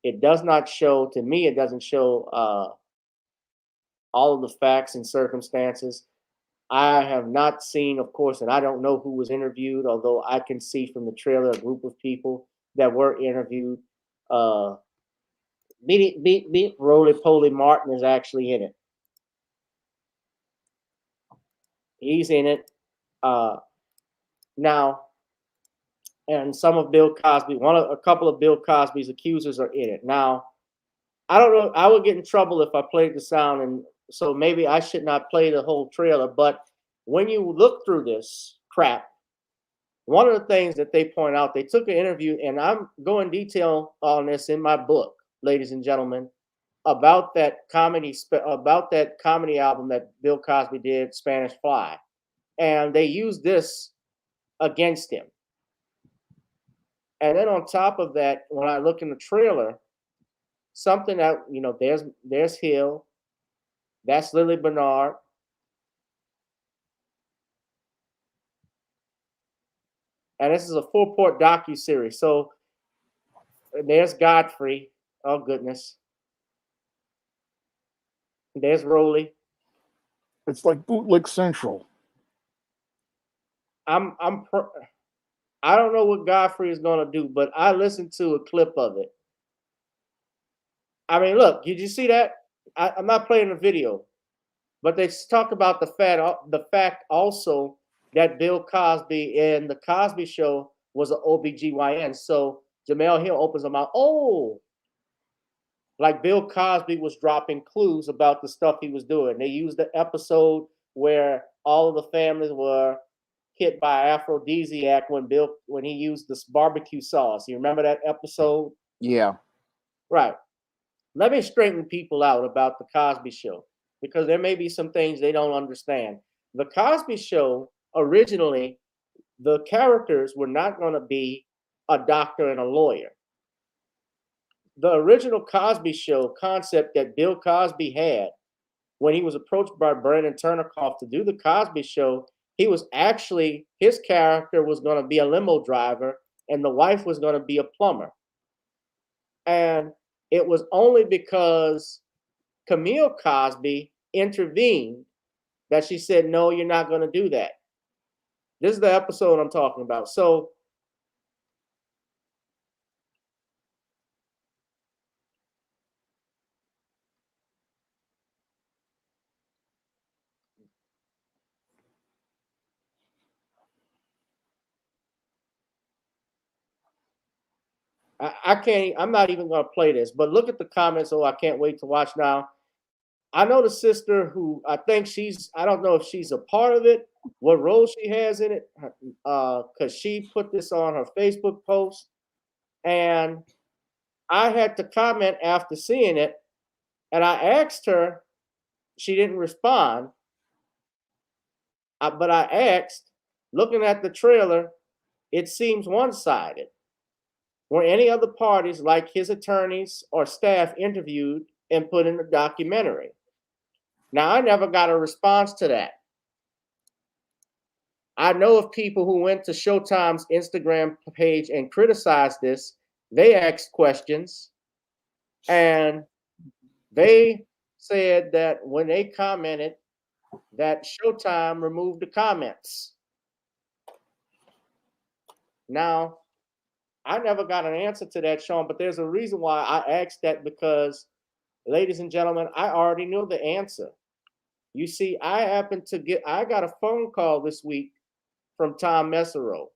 It does not show, to me, it doesn't show all of the facts and circumstances. I have not seen, of course, and I don't know who was interviewed, although I can see from the trailer a group of people that were interviewed. Roly-Poly Martin is actually in it. He's in it. Now, and some of Bill Cosby, a couple of Bill Cosby's accusers are in it. Now, I don't know, I would get in trouble if I played the sound, and so maybe I should not play the whole trailer, but when you look through this crap, one of the things that they point out, they took an interview, and I'm going detail on this in my book, ladies and gentlemen, about that comedy album that Bill Cosby did, Spanish Fly, and they used this against him. And then on top of that, when I look in the trailer, something that, you know, there's Hill, that's Lily Bernard, and this is a 4-part docuseries. So there's Godfrey. Oh goodness. There's Rolly. It's like Bootleg Central. I don't know what Godfrey is gonna do, but I listened to a clip of it. I mean, look, did you see that? I'm not playing the video, but they talk about the fact also that Bill Cosby and the Cosby Show was an OBGYN. So Jemele Hill opens her mouth. Oh, like Bill Cosby was dropping clues about the stuff he was doing. They used the episode where all of the families were hit by aphrodisiac when he used this barbecue sauce. You remember that episode? Yeah. Right. Let me straighten people out about the Cosby Show, because there may be some things they don't understand. The Cosby Show, originally, the characters were not going to be a doctor and a lawyer. The original Cosby Show concept that Bill Cosby had when he was approached by Brandon Turnikoff to do the Cosby Show, his character was going to be a limo driver and the wife was going to be a plumber. And it was only because Camille Cosby intervened that she said, no, you're not going to do that. This is the episode I'm talking about. So I'm not even going to play this, but look at the comments. Oh, I can't wait to watch now. I know the sister who I think I don't know if she's a part of it, what role she has in it, because she put this on her Facebook post. And I had to comment after seeing it. And I asked her, she didn't respond. But I asked, looking at the trailer, it seems one-sided. Were any other parties, like his attorneys or staff, interviewed and put in the documentary? Now, I never got a response to that. I know of people who went to Showtime's Instagram page and criticized this. They asked questions, and they said that when they commented, that Showtime removed the comments. Now, I never got an answer to that, Shawn, but there's a reason why I asked that, because, ladies and gentlemen, I already knew the answer. You see, I got a phone call this week from Tom Mesereau.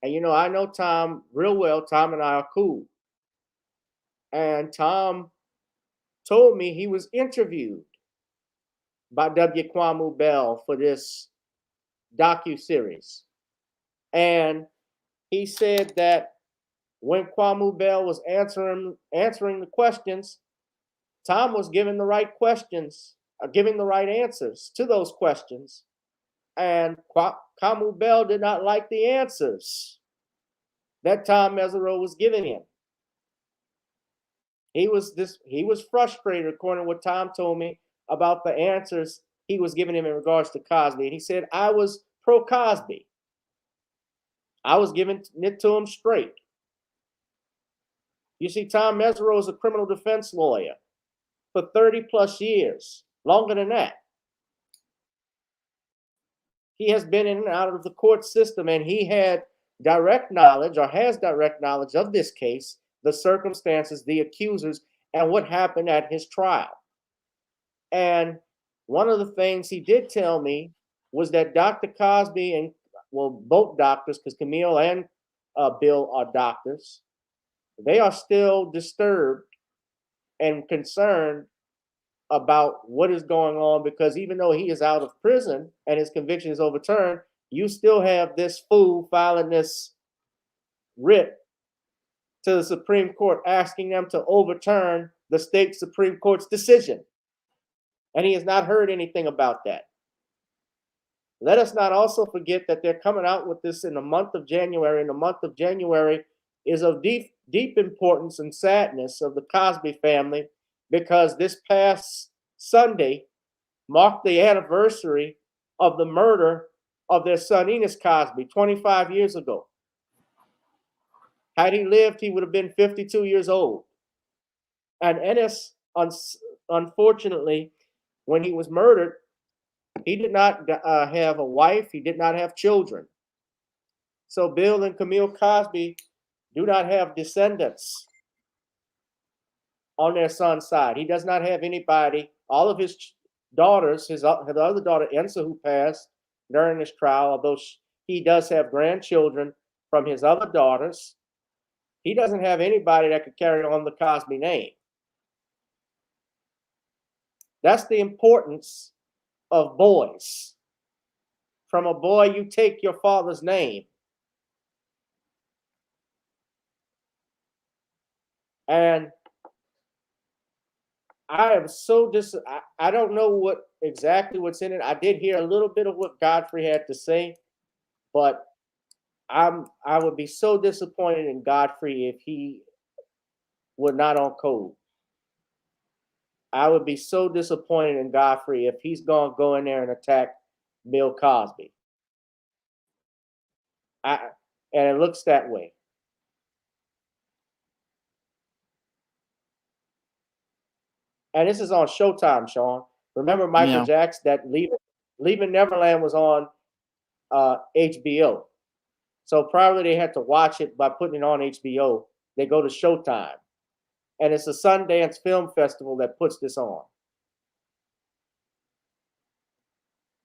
And, you know, I know Tom real well. Tom and I are cool. And Tom told me he was interviewed by W. Kwame Bell for this docuseries. And he said that when Kwame Bell was answering the questions, Tom was giving the right questions, giving the right answers to those questions. And Kwame Bell did not like the answers that Tom Mesereau was giving him. He was frustrated, according to what Tom told me, about the answers he was giving him in regards to Cosby. And he said, I was pro Cosby. I was giving it to him straight. You see, Tom Mesereau is a criminal defense lawyer for 30 plus years, longer than that. He has been in and out of the court system, and he had direct knowledge, or has direct knowledge, of this case, the circumstances, the accusers, and what happened at his trial. And one of the things he did tell me was that Dr. Cosby and, well, both doctors, because Camille and Bill are doctors, they are still disturbed and concerned about what is going on, because even though he is out of prison and his conviction is overturned, you still have this fool filing this writ to the Supreme Court asking them to overturn the state Supreme Court's decision. And he has not heard anything about that. Let us not also forget that they're coming out with this in the month of January, and the month of January is of deep importance and sadness of the Cosby family, because this past Sunday marked the anniversary of the murder of their son Enos Cosby 25 years ago. Had he lived, he would have been 52 years old. And Enos, unfortunately, when he was murdered, he did not have a wife. He did not have children. So Bill and Camille Cosby do not have descendants on their son's side. He does not have anybody. All of his daughters, his other daughter, Ensa, who passed during this trial, although he does have grandchildren from his other daughters, he doesn't have anybody that could carry on the Cosby name. That's the importance of boys. From a boy, you take your father's name. And I am so I don't know exactly what's in it. I did hear a little bit of what Godfrey had to say, but I would be so disappointed in Godfrey if he were not on code. I would be so disappointed in Godfrey if he's going to go in there and attack Bill Cosby. And it looks that way. And this is on Showtime, Sean. Remember Michael Jackson, that Leaving Neverland was on HBO. So probably they had to watch it by putting it on HBO. They go to Showtime. And it's a Sundance Film Festival that puts this on.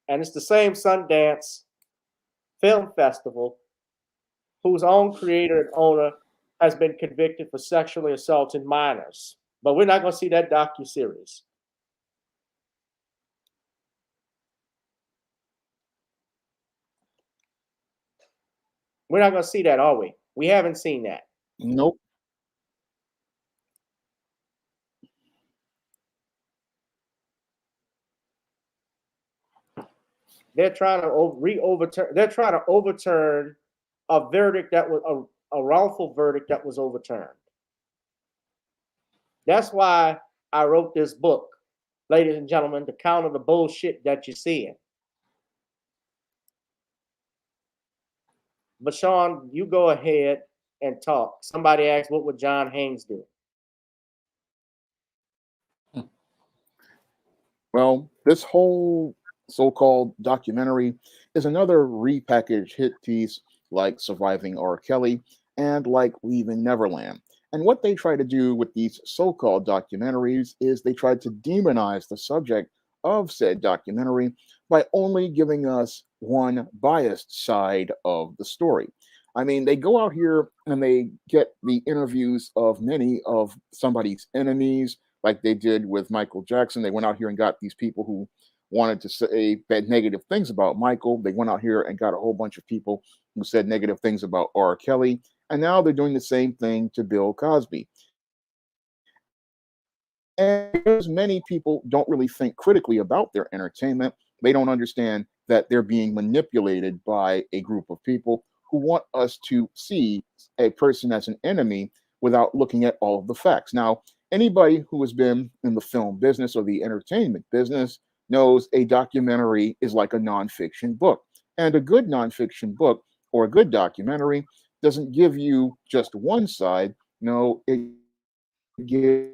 And it's the same Sundance Film Festival whose own creator and owner has been convicted for sexually assaulting minors. But we're not going to see that docuseries. We're not going to see that, are we? We haven't seen that. Nope. They're trying to overturn a verdict that was a wrongful verdict that was overturned. That's why I wrote this book, ladies and gentlemen, to counter the bullshit that you're seeing. But Sean, you go ahead and talk. Somebody asked, what would John Haynes do? Well, this whole so-called documentary is another repackaged hit piece like Surviving R. Kelly and like Leaving Neverland. And what they try to do with these so-called documentaries is they try to demonize the subject of said documentary by only giving us one biased side of the story. I mean, they go out here and they get the interviews of many of somebody's enemies, like they did with Michael Jackson. They went out here and got these people who wanted to say bad negative things about Michael. They went out here and got a whole bunch of people who said negative things about R. Kelly. And now they're doing the same thing to Bill Cosby. And because many people don't really think critically about their entertainment, they don't understand that they're being manipulated by a group of people who want us to see a person as an enemy without looking at all of the facts. Now, Anybody who has been in the film business or the entertainment business knows a documentary is like a nonfiction book. And a good nonfiction book or a good documentary doesn't give you just one side. No, it gives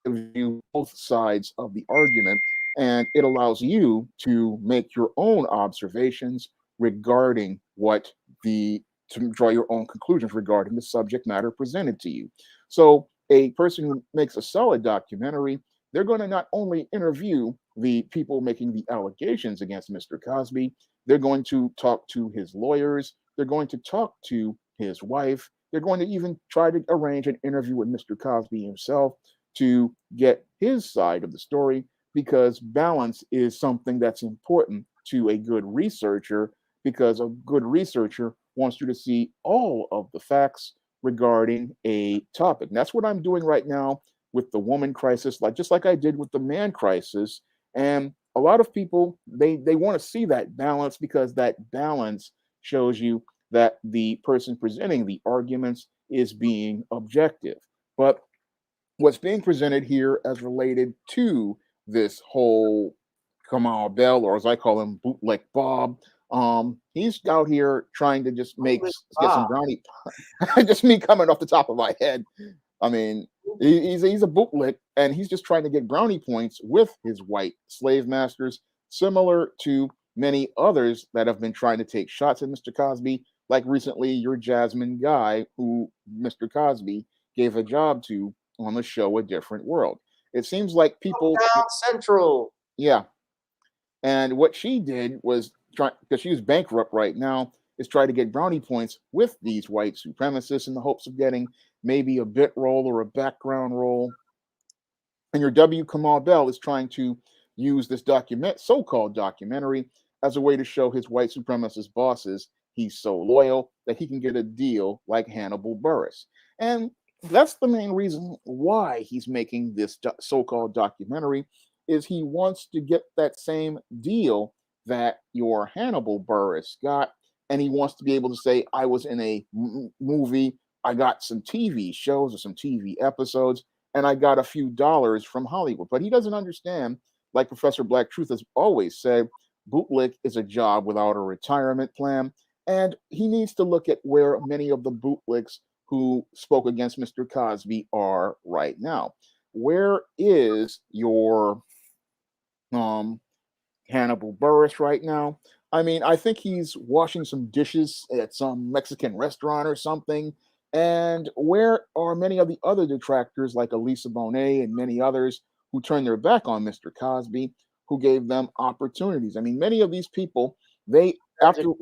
you both sides of the argument, and it allows you to make your own observations regarding what the to draw your own conclusions regarding the subject matter presented to you. So a person who makes a solid documentary, they're going to not only interview the people making the allegations against Mr. Cosby, they're going to talk to his lawyers, they're going to talk to his wife, they're going to even try to arrange an interview with Mr. Cosby himself to get his side of the story, because balance is something that's important to a good researcher, because a good researcher wants you to see all of the facts regarding a topic. And that's what I'm doing right now with the woman crisis, like just like I did with the man crisis. And a lot of people they want to see that balance, because that balance shows you that the person presenting the arguments is being objective. But what's being presented here as related to this whole Kamau Bell, or as I call him, Bootleg Bob, he's out here trying to just get some brownie. Just me coming off the top of my head. I mean, he's a bootleg, and he's just trying to get brownie points with his white slave masters, similar to many others that have been trying to take shots at Mr. Cosby, like recently your Jasmine Guy, who Mr. Cosby gave a job to on the show A Different World. It seems like people Central. Yeah. And what she did was try, because she's bankrupt right now, is try to get brownie points with these white supremacists in the hopes of getting maybe a bit role or a background role. And your W. Kamau Bell is trying to use this so-called documentary as a way to show his white supremacist bosses he's so loyal that he can get a deal like Hannibal Buress. And that's the main reason why he's making this so-called documentary, is he wants to get that same deal that your Hannibal Buress got, and he wants to be able to say, I was in a movie, I got some TV shows or some TV episodes, and I got a few dollars from Hollywood. But he doesn't understand, like Professor Black Truth has always said, bootleg is a job without a retirement plan. And he needs to look at where many of the bootlegs who spoke against Mr. Cosby are right now. Where is your Hannibal Buress right now? I mean, I think he's washing some dishes at some Mexican restaurant or something. And where are many of the other detractors like Elisa Bonet and many others who turned their back on Mr. Cosby, who gave them opportunities? I mean, many of these people, they after the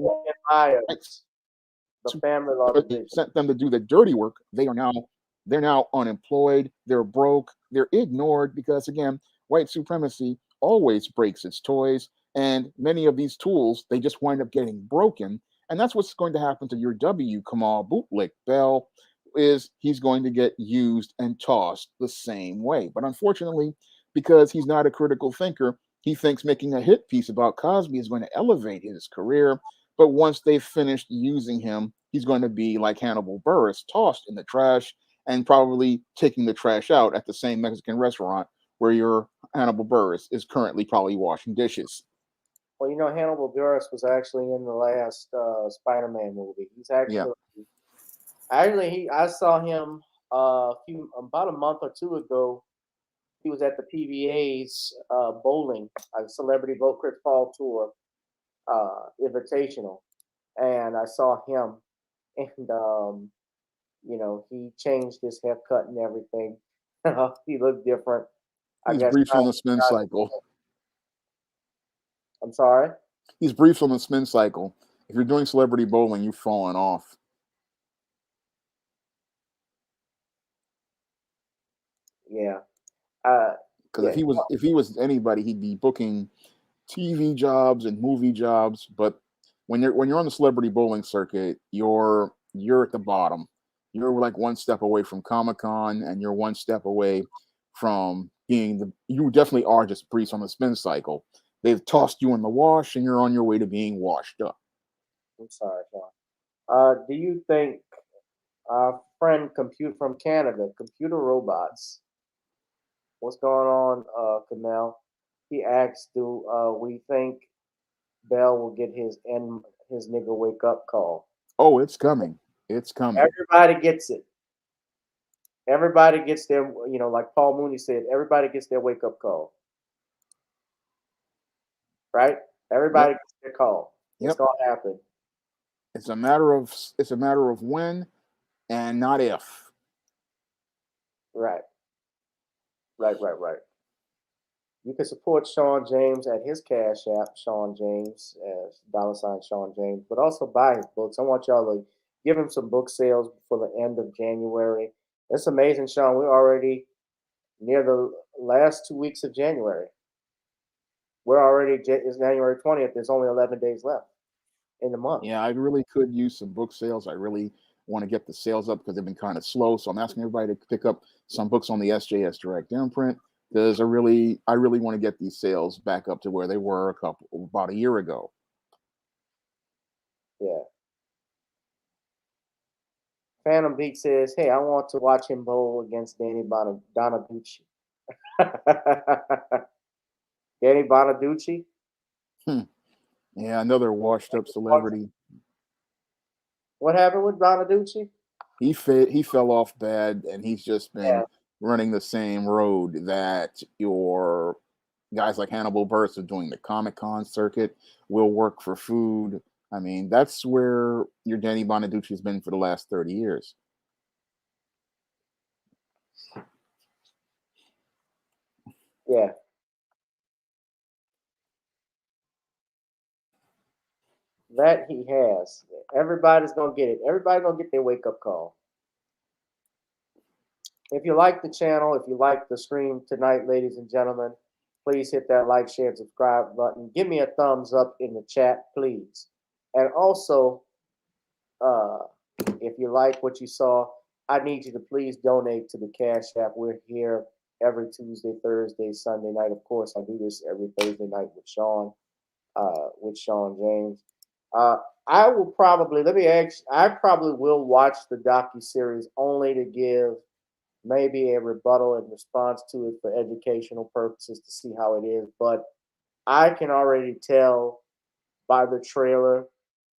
family law sent them to do the dirty work, they're now unemployed, they're broke, they're ignored, because again, white supremacy always breaks its toys, and many of these tools, they just wind up getting broken. And that's what's going to happen to your W. Kamau Bootleg Bell, is he's going to get used and tossed the same way. But unfortunately, because he's not a critical thinker, he thinks making a hit piece about Cosby is going to elevate his career. But once they've finished using him, he's going to be like Hannibal Buress, tossed in the trash, and probably taking the trash out at the same Mexican restaurant where your Hannibal Buress is currently probably washing dishes. Well, you know, Hannibal Buress was actually in the last Spider-Man movie. He's actually, I saw him about a month or two ago. He was at the PVA's bowling, Celebrity Vote Chris Paul Tour Invitational, and I saw him, and you know, he changed his haircut and everything. He looked different. He's briefs on the spin cycle. I'm sorry? He's briefs on the spin cycle. If you're doing celebrity bowling, you've fallen off. Yeah. Because if he was anybody, he'd be booking TV jobs and movie jobs. But when you're on the celebrity bowling circuit, you're at the bottom. You're like one step away from Comic-Con, and you're one step away from being you definitely are just briefs on the spin cycle. They've tossed you in the wash, and you're on your way to being washed up. I'm sorry, Sean. Do you think our friend from Canada, Computer Robots, What's going on, Kamau? He asked, "Do we think Bell will get his nigga wake up call?" Oh, it's coming. It's coming. Everybody gets it. Everybody gets their, like Paul Mooney said, everybody gets their wake up call. Right? Everybody gets their call. It's gonna happen. It's a matter of when and not if. Right. You can support Shawn James at his Cash App, Shawn James, as $ Shawn James, but also buy his books. I want y'all to give him some book sales before the end of January. It's amazing, Shawn. We're already near the last 2 weeks of January. It's January 20th. There's only 11 days left in the month. Yeah, I really could use some book sales. I really want to get the sales up because they've been kind of slow. So I'm asking everybody to pick up some books on the SJS Direct Imprint because I really want to get these sales back up to where they were about a year ago. Yeah. Phantom Beat says, "Hey, I want to watch him bowl against Danny Bonaducci." Danny Bonaducci? Yeah, another washed up celebrity. What happened with Bonaducci? He fell off bad, and he's just been running the same road that your guys like Hannibal Buress are doing. The Comic-Con circuit will work for food. I mean, that's where your Danny Bonaducci has been for the last 30 years. Yeah. That he has. Everybody's going to get it. Everybody's going to get their wake-up call. If you like the channel, if you like the stream tonight, ladies and gentlemen, please hit that like, share, and subscribe button. Give me a thumbs up in the chat, please. And also, if you like what you saw, I need you to please donate to the Cash App. We're here every Tuesday, Thursday, Sunday night. Of course, I do this every Thursday night with Shawn James. I will probably, I probably will watch the docuseries only to give maybe a rebuttal in response to it for educational purposes to see how it is. But I can already tell by the trailer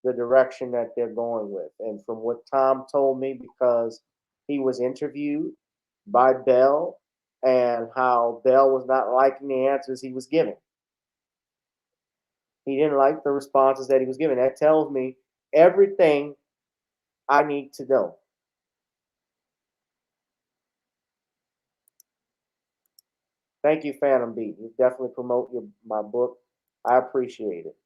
the direction that they're going with. And from what Tom told me, because he was interviewed by Bell and how Bell was not liking the answers he was giving. He didn't like the responses that he was giving. That tells me everything I need to know. Thank you, Phantom Beat. You definitely promote my book. I appreciate it.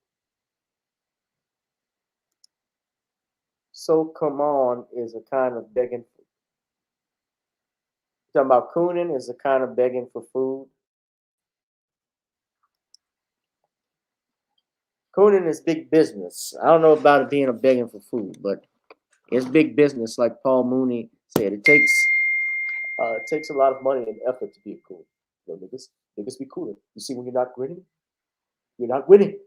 So come on is a kind of begging. Talking about Coonan is a kind of begging for food. Coonan is big business. I don't know about it being a begging for food, but it's big business. Like Paul Mooney said, it takes a lot of money and effort to be a cool. Niggas be cooler. You see, when you're not grinning, you're not winning.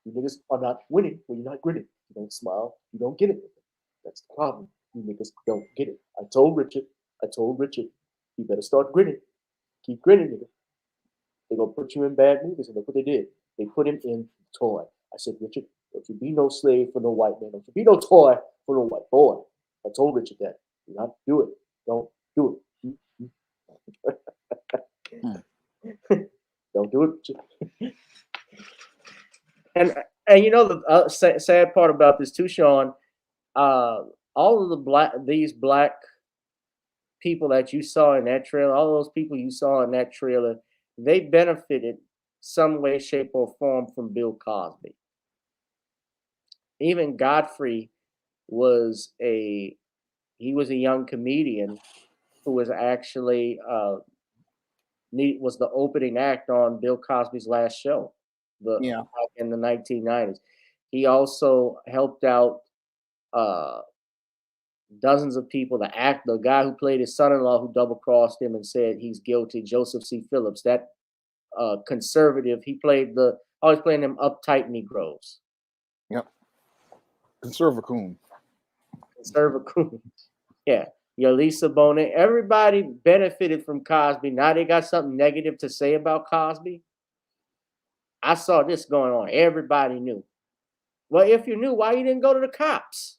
You niggas are not winning when you're not grinning. You don't smile, you don't get it. That's the problem. You niggas don't get it. I told Richard, you better start grinning. Keep grinning, nigga. They're gonna put you in bad movies, and look what they did. They put him in Toy. I said, Richard, don't you be no slave for no white man. Don't you be no toy for no white boy. I told Richard that. Do not do it. Don't do it. Don't do it, Richard. And you know the sad part about this too, Shawn. All of these black people that you saw in that trailer, all those people you saw in that trailer, they benefited some way, shape, or form from Bill Cosby. Even Godfrey was a young comedian who was actually was the opening act on Bill Cosby's last show, back in the 1990s. He also helped out dozens of people. The guy who played his son-in-law, who double-crossed him and said he's guilty, Joseph C. Phillips, that conservative, he played always playing them uptight Negroes. Yep. Conservacoon. Yeah. your Lisa Bonet, everybody benefited from Cosby. Now they got something negative to say about Cosby. I saw this going on. Everybody knew. Well, if you knew, why you didn't go to the cops?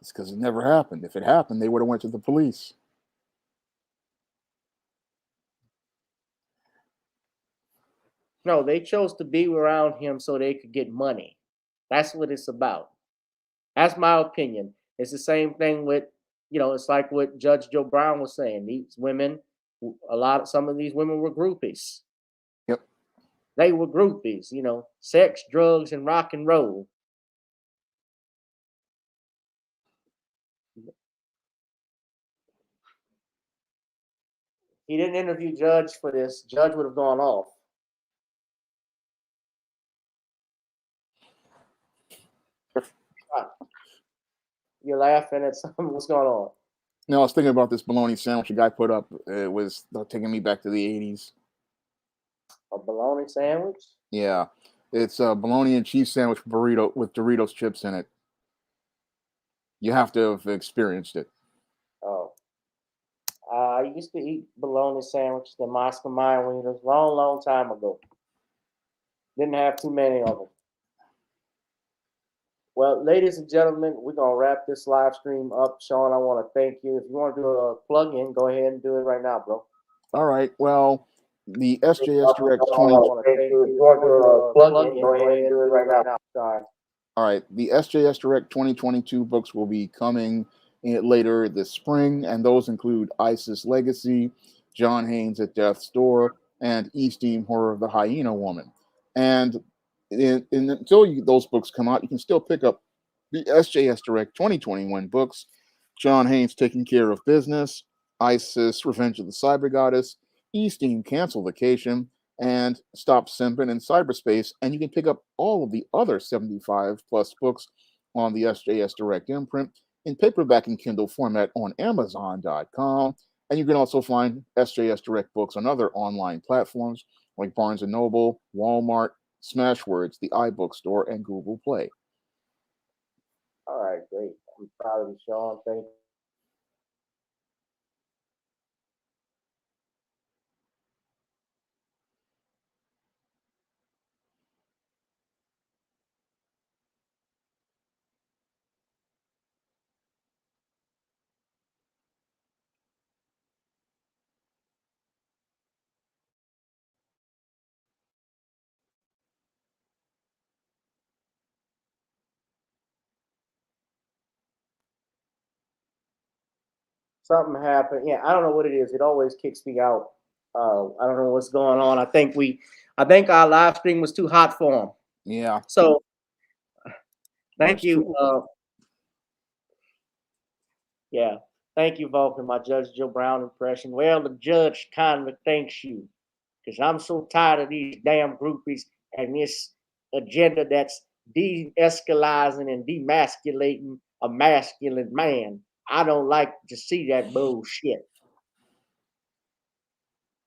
It's because it never happened. If it happened, they would have went to the police. No, they chose to be around him so they could get money. That's what it's about. That's my opinion. It's the same thing with, it's like what Judge Joe Brown was saying. These women, some of these women were groupies. Yep. They were groupies, sex, drugs, and rock and roll. He didn't interview Judge for this. Judge would have gone off. You're laughing at something. What's going on? No, I was thinking about this bologna sandwich a guy put up. It was taking me back to the 80s. A bologna sandwich? Yeah. It's a bologna and cheese sandwich burrito with Doritos chips in it. You have to have experienced it. Oh. I used to eat bologna sandwiches at Moscow Mine when it was a long, long time ago. Didn't have too many of them. Well, ladies and gentlemen, we're going to wrap this live stream up. Shawn, I want to thank you. If you want to do a plug-in, go ahead and do it right now, bro. All right. Well, the SJS Direct 20... All right. The SJS Direct 2022 books will be coming later this spring, and those include ISIS Legacy, John Haynes at Death's Door, and East-Team Horror of the Hyena Woman. And until those books come out, you can still pick up the SJS Direct 2021 books: John Haynes Taking Care of Business, ISIS Revenge of the Cyber Goddess, East-Team Cancel Vacation, and Stop Simping in Cyberspace. And you can pick up all of the other 75 plus books on the SJS Direct imprint in paperback and Kindle format on Amazon.com. And you can also find SJS Direct books on other online platforms like Barnes & Noble, Walmart, Smashwords, the iBook Store, and Google Play. All right, great. I'm proud of you, Shawn. Thank you. Something happened. Yeah, I don't know what it is. It always kicks me out. I don't know what's going on. I think our live stream was too hot for him. Yeah. So thank you. Yeah. Thank you, Vulcan, my Judge Joe Brown impression. Well, the judge kind of thanks you, because I'm so tired of these damn groupies and this agenda that's de-escalizing and demasculating a masculine man. I don't like to see that bullshit.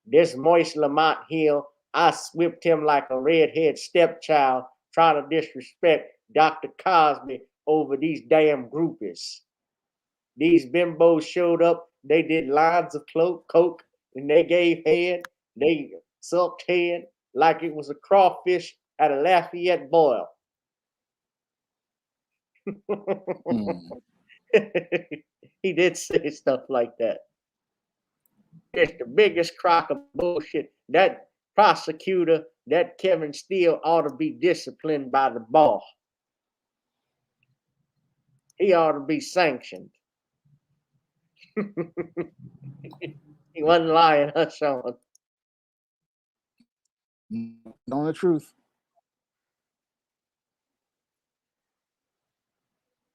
This Moist Lamont Hill, I whipped him like a redhead stepchild trying to disrespect Dr. Cosby over these damn groupies. These bimbos showed up, they did lines of coke, and they gave head, they sucked head like it was a crawfish at a Lafayette boil. He did say stuff like that. It's the biggest crock of bullshit. That prosecutor, that Kevin Steele, ought to be disciplined by the bar. He ought to be sanctioned. He wasn't lying, huh, Shawn? Knowing the truth.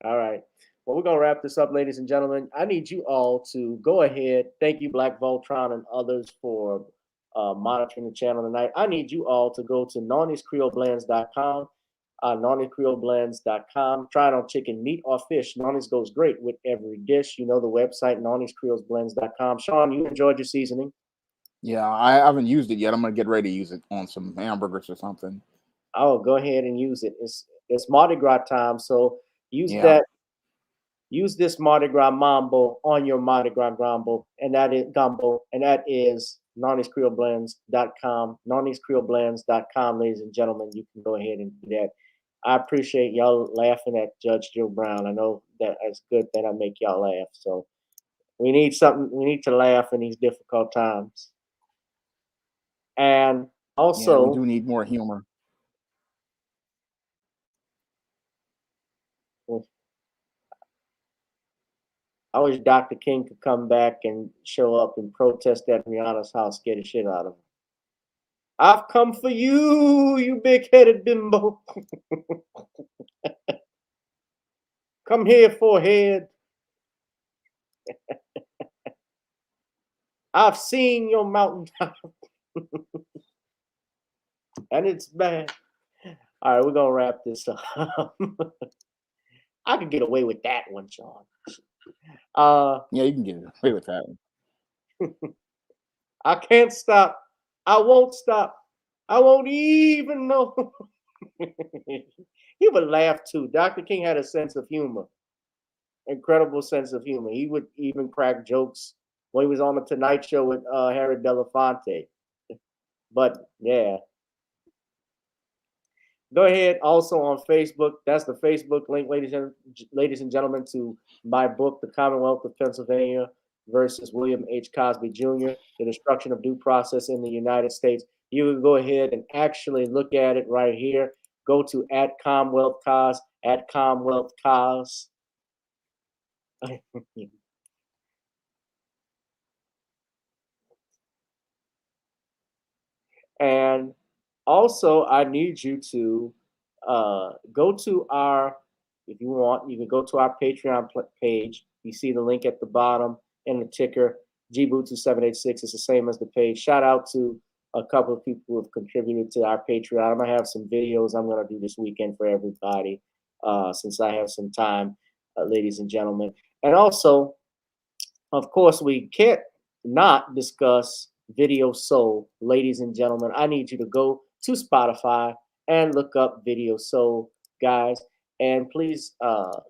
All right. Well, we're going to wrap this up, ladies and gentlemen. I need you all to go ahead. Thank you, Black Voltron and others, for monitoring the channel tonight. I need you all to go to Nawny'sCreoleBlends.com. Nawny'sCreoleBlends.com. Try it on chicken, meat, or fish. Nawny's goes great with every dish. You know the website, Nawny'sCreoleBlends.com. Shawn, you enjoyed your seasoning? Yeah, I haven't used it yet. I'm going to get ready to use it on some hamburgers or something. Oh, go ahead and use it. It's Mardi Gras time, so use that. use this Mardi Gras Mambo on your Mardi Gras Gumbo, and that is NornisCreoleBlends.com. NornisCreoleBlends.com, ladies and gentlemen. You can go ahead and do that. I appreciate y'all laughing at Judge Joe Brown. I know that it's good that I make y'all laugh. So we need something. We need to laugh in these difficult times. And also, we do need more humor. I wish Dr. King could come back and show up and protest at Rihanna's house, scare the shit out of him. I've come for you, you big-headed bimbo. Come here, forehead. I've seen your mountaintop. And it's bad. All right, we're going to wrap this up. I could get away with that one, Sean. Yeah, you can get away with that one. I can't stop. I won't stop. I won't even know. He would laugh too. Dr. King had a sense of humor. Incredible sense of humor. He would even crack jokes when he was on the Tonight Show with Harry Belafonte. But yeah. Go ahead. Also on Facebook, that's the Facebook link, ladies and gentlemen, to my book, The Commonwealth of Pennsylvania versus William H. Cosby Jr., The Destruction of Due Process in the United States. You can go ahead and actually look at it right here. Go to @CommonwealthCos, @CommonwealthCos. And also, I need you to go to our, if you want, you can go to our Patreon page. You see the link at the bottom and the ticker, GBoo2786. It's the same as the page. Shout out to a couple of people who have contributed to our Patreon. I'm going to have some videos I'm going to do this weekend for everybody since I have some time, ladies and gentlemen. And also, of course, we can't not discuss Video Soul, ladies and gentlemen. I need you to go to Spotify and look up Video Soul, guys. And please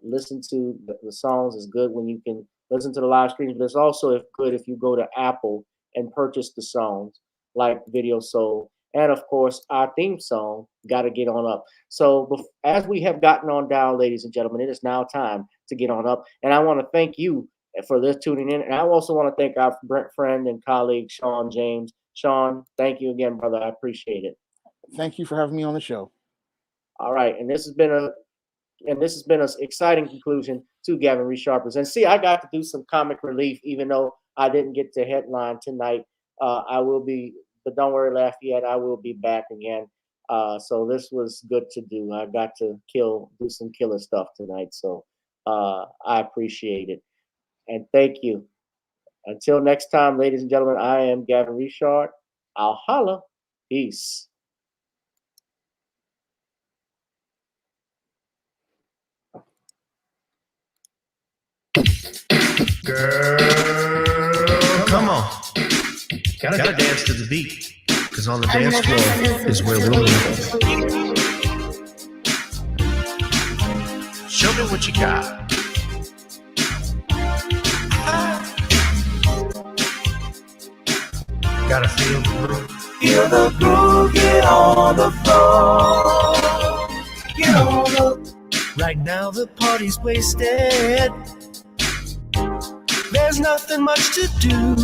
listen to the songs. It's good when you can listen to the live streams, but it's also good if you go to Apple and purchase the songs like Video Soul. And of course, our theme song, Gotta Get On Up. So as we have gotten on down, ladies and gentlemen, it is now time to get on up. And I want to thank you for this tuning in. And I also want to thank our friend and colleague, Shawn James. Shawn, thank you again, brother. I appreciate it. Thank you for having me on the show. All right. And this has been an exciting conclusion to Gavin Resharpers. And see, I got to do some comic relief, even though I didn't get to headline tonight. I will be, but don't worry, Lafayette, I will be back again. So this was good to do. I got to do some killer stuff tonight. So I appreciate it. And thank you. Until next time, ladies and gentlemen, I am Gavin Richard. I'll holla. Peace. Girl, come on. Gotta dance to the beat. Because on the dance floor is where we'll live. Show me what you got. Gotta feel the groove. Feel the groove, get on the floor. Get on up. Right now the party's wasted. There's nothing much to do.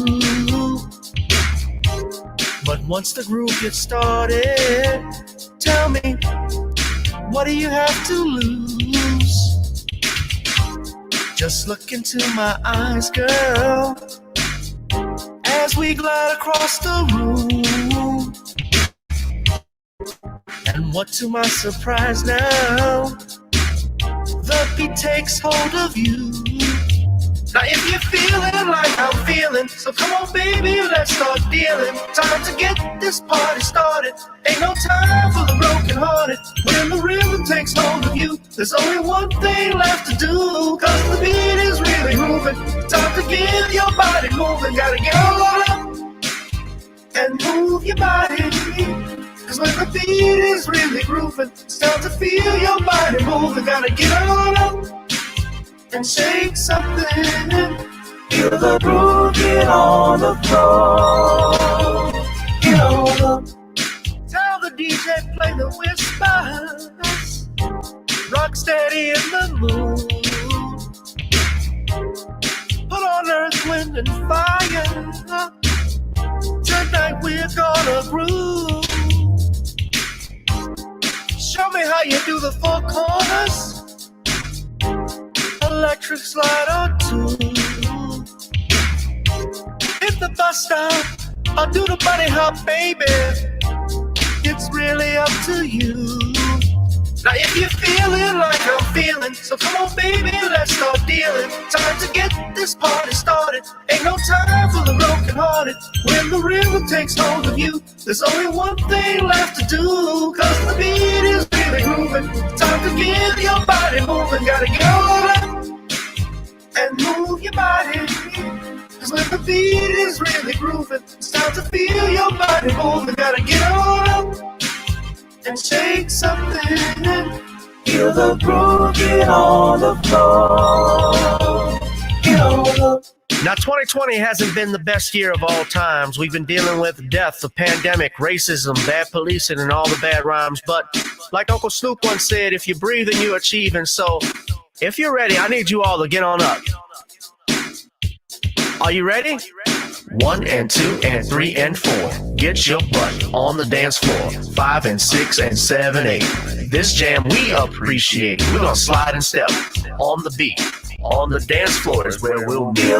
But once the groove gets started, tell me, what do you have to lose? Just look into my eyes, girl, as we glide across the room. And what to my surprise now, the beat takes hold of you. Now if you're feeling like I'm feeling, so come on baby, let's start dealing. Time to get this party started. Ain't no time for the broken hearted. When the rhythm takes hold of you, there's only one thing left to do. Cause the beat is really moving. Time to get your body moving. Gotta get on up and move your body. Cause when the beat is really grooving, it's time to feel your body moving. Gotta get on up and shake something. Feel the groove, get on the floor. Get on the. Tell the DJ play the whispers. Rock steady in the mood. Put on earth, wind, and fire. Tonight we're gonna groove. Show me how you do the four corners. Electric slide or two. Hit the bus stop or do the bunny hop, baby. It's really up to you. Now if you're feeling like I'm feeling, so come on baby, let's start dealing. Time to get this party started. Ain't no time for the broken hearted. When the rhythm takes hold of you, there's only one thing left to do. Cause the beat is really grooving. Time to get your body moving. Gotta get on up and move your body. Cause when the beat is really grooving, it's time to feel your body moving. Gotta get on up and shake something. Feel the groove, get on the floor. Get on the. Now, 2020 hasn't been the best year of all times. We've been dealing with death, the pandemic, racism, bad policing, and all the bad rhymes. But like Uncle Snoop once said, if you're breathing, you're achieving. So if you're ready, I need you all to get on up. Are you ready? 1 and 2 and 3 and 4. Get your butt on the dance floor. 5 and 6 and 7, 8. This jam we appreciate. We're gonna slide and step on the beat. On the dance floor is where we'll be.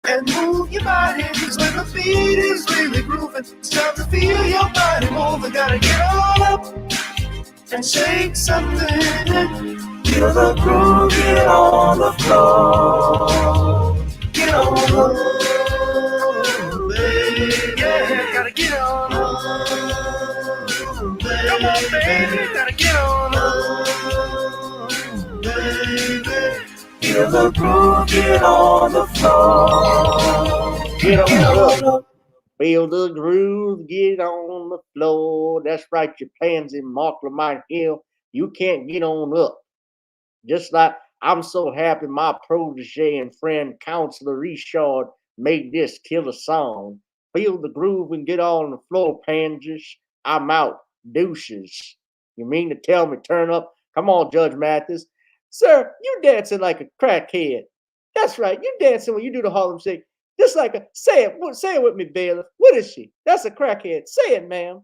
And move your body, cause when the beat is really grooving, it's time to feel your body moving. Gotta get on up and shake something. Feel the groove, get on the floor. Get on the floor, baby. Yeah, gotta get on up. Come on, baby, gotta get on up, baby. Feel the groove, get on the floor. Get on up. Feel the groove, get on the floor. That's right, your plans in Marklemite Hill. You can't get on up. Just like I'm so happy my protege and friend, Counselor Richard, made this killer song. Feel the groove and get on the floor, pansies. I'm out. Douches. You mean to tell me turn up? Come on, Judge Mathis. Sir, you dancing like a crackhead. That's right, you dancing when you do the Harlem Shake. Just like a, say it with me, bailiff. What is she? That's a crackhead. Say it, ma'am.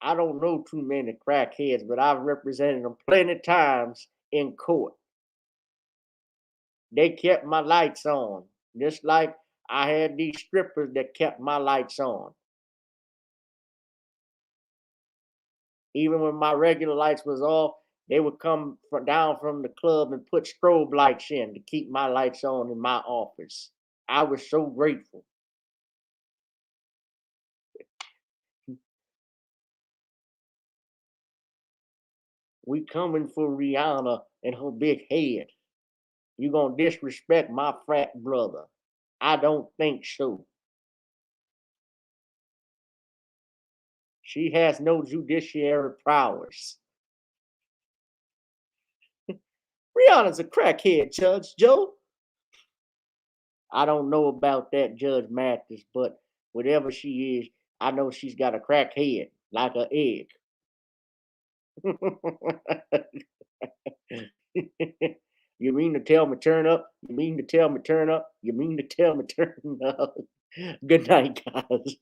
I don't know too many crackheads, but I've represented them plenty of times in court. They kept my lights on, just like I had these strippers that kept my lights on. Even when my regular lights was off, they would come down from the club and put strobe lights in to keep my lights on in my office. I was so grateful. We coming for Rihanna and her big head. You gonna disrespect my frat brother? I don't think so. She has no judiciary prowess. Rihanna's a crackhead, Judge Joe. I don't know about that, Judge Mathis, but whatever she is, I know she's got a crackhead, like an egg. You mean to tell me turn up? You mean to tell me turn up? You mean to tell me turn up? Good night, guys.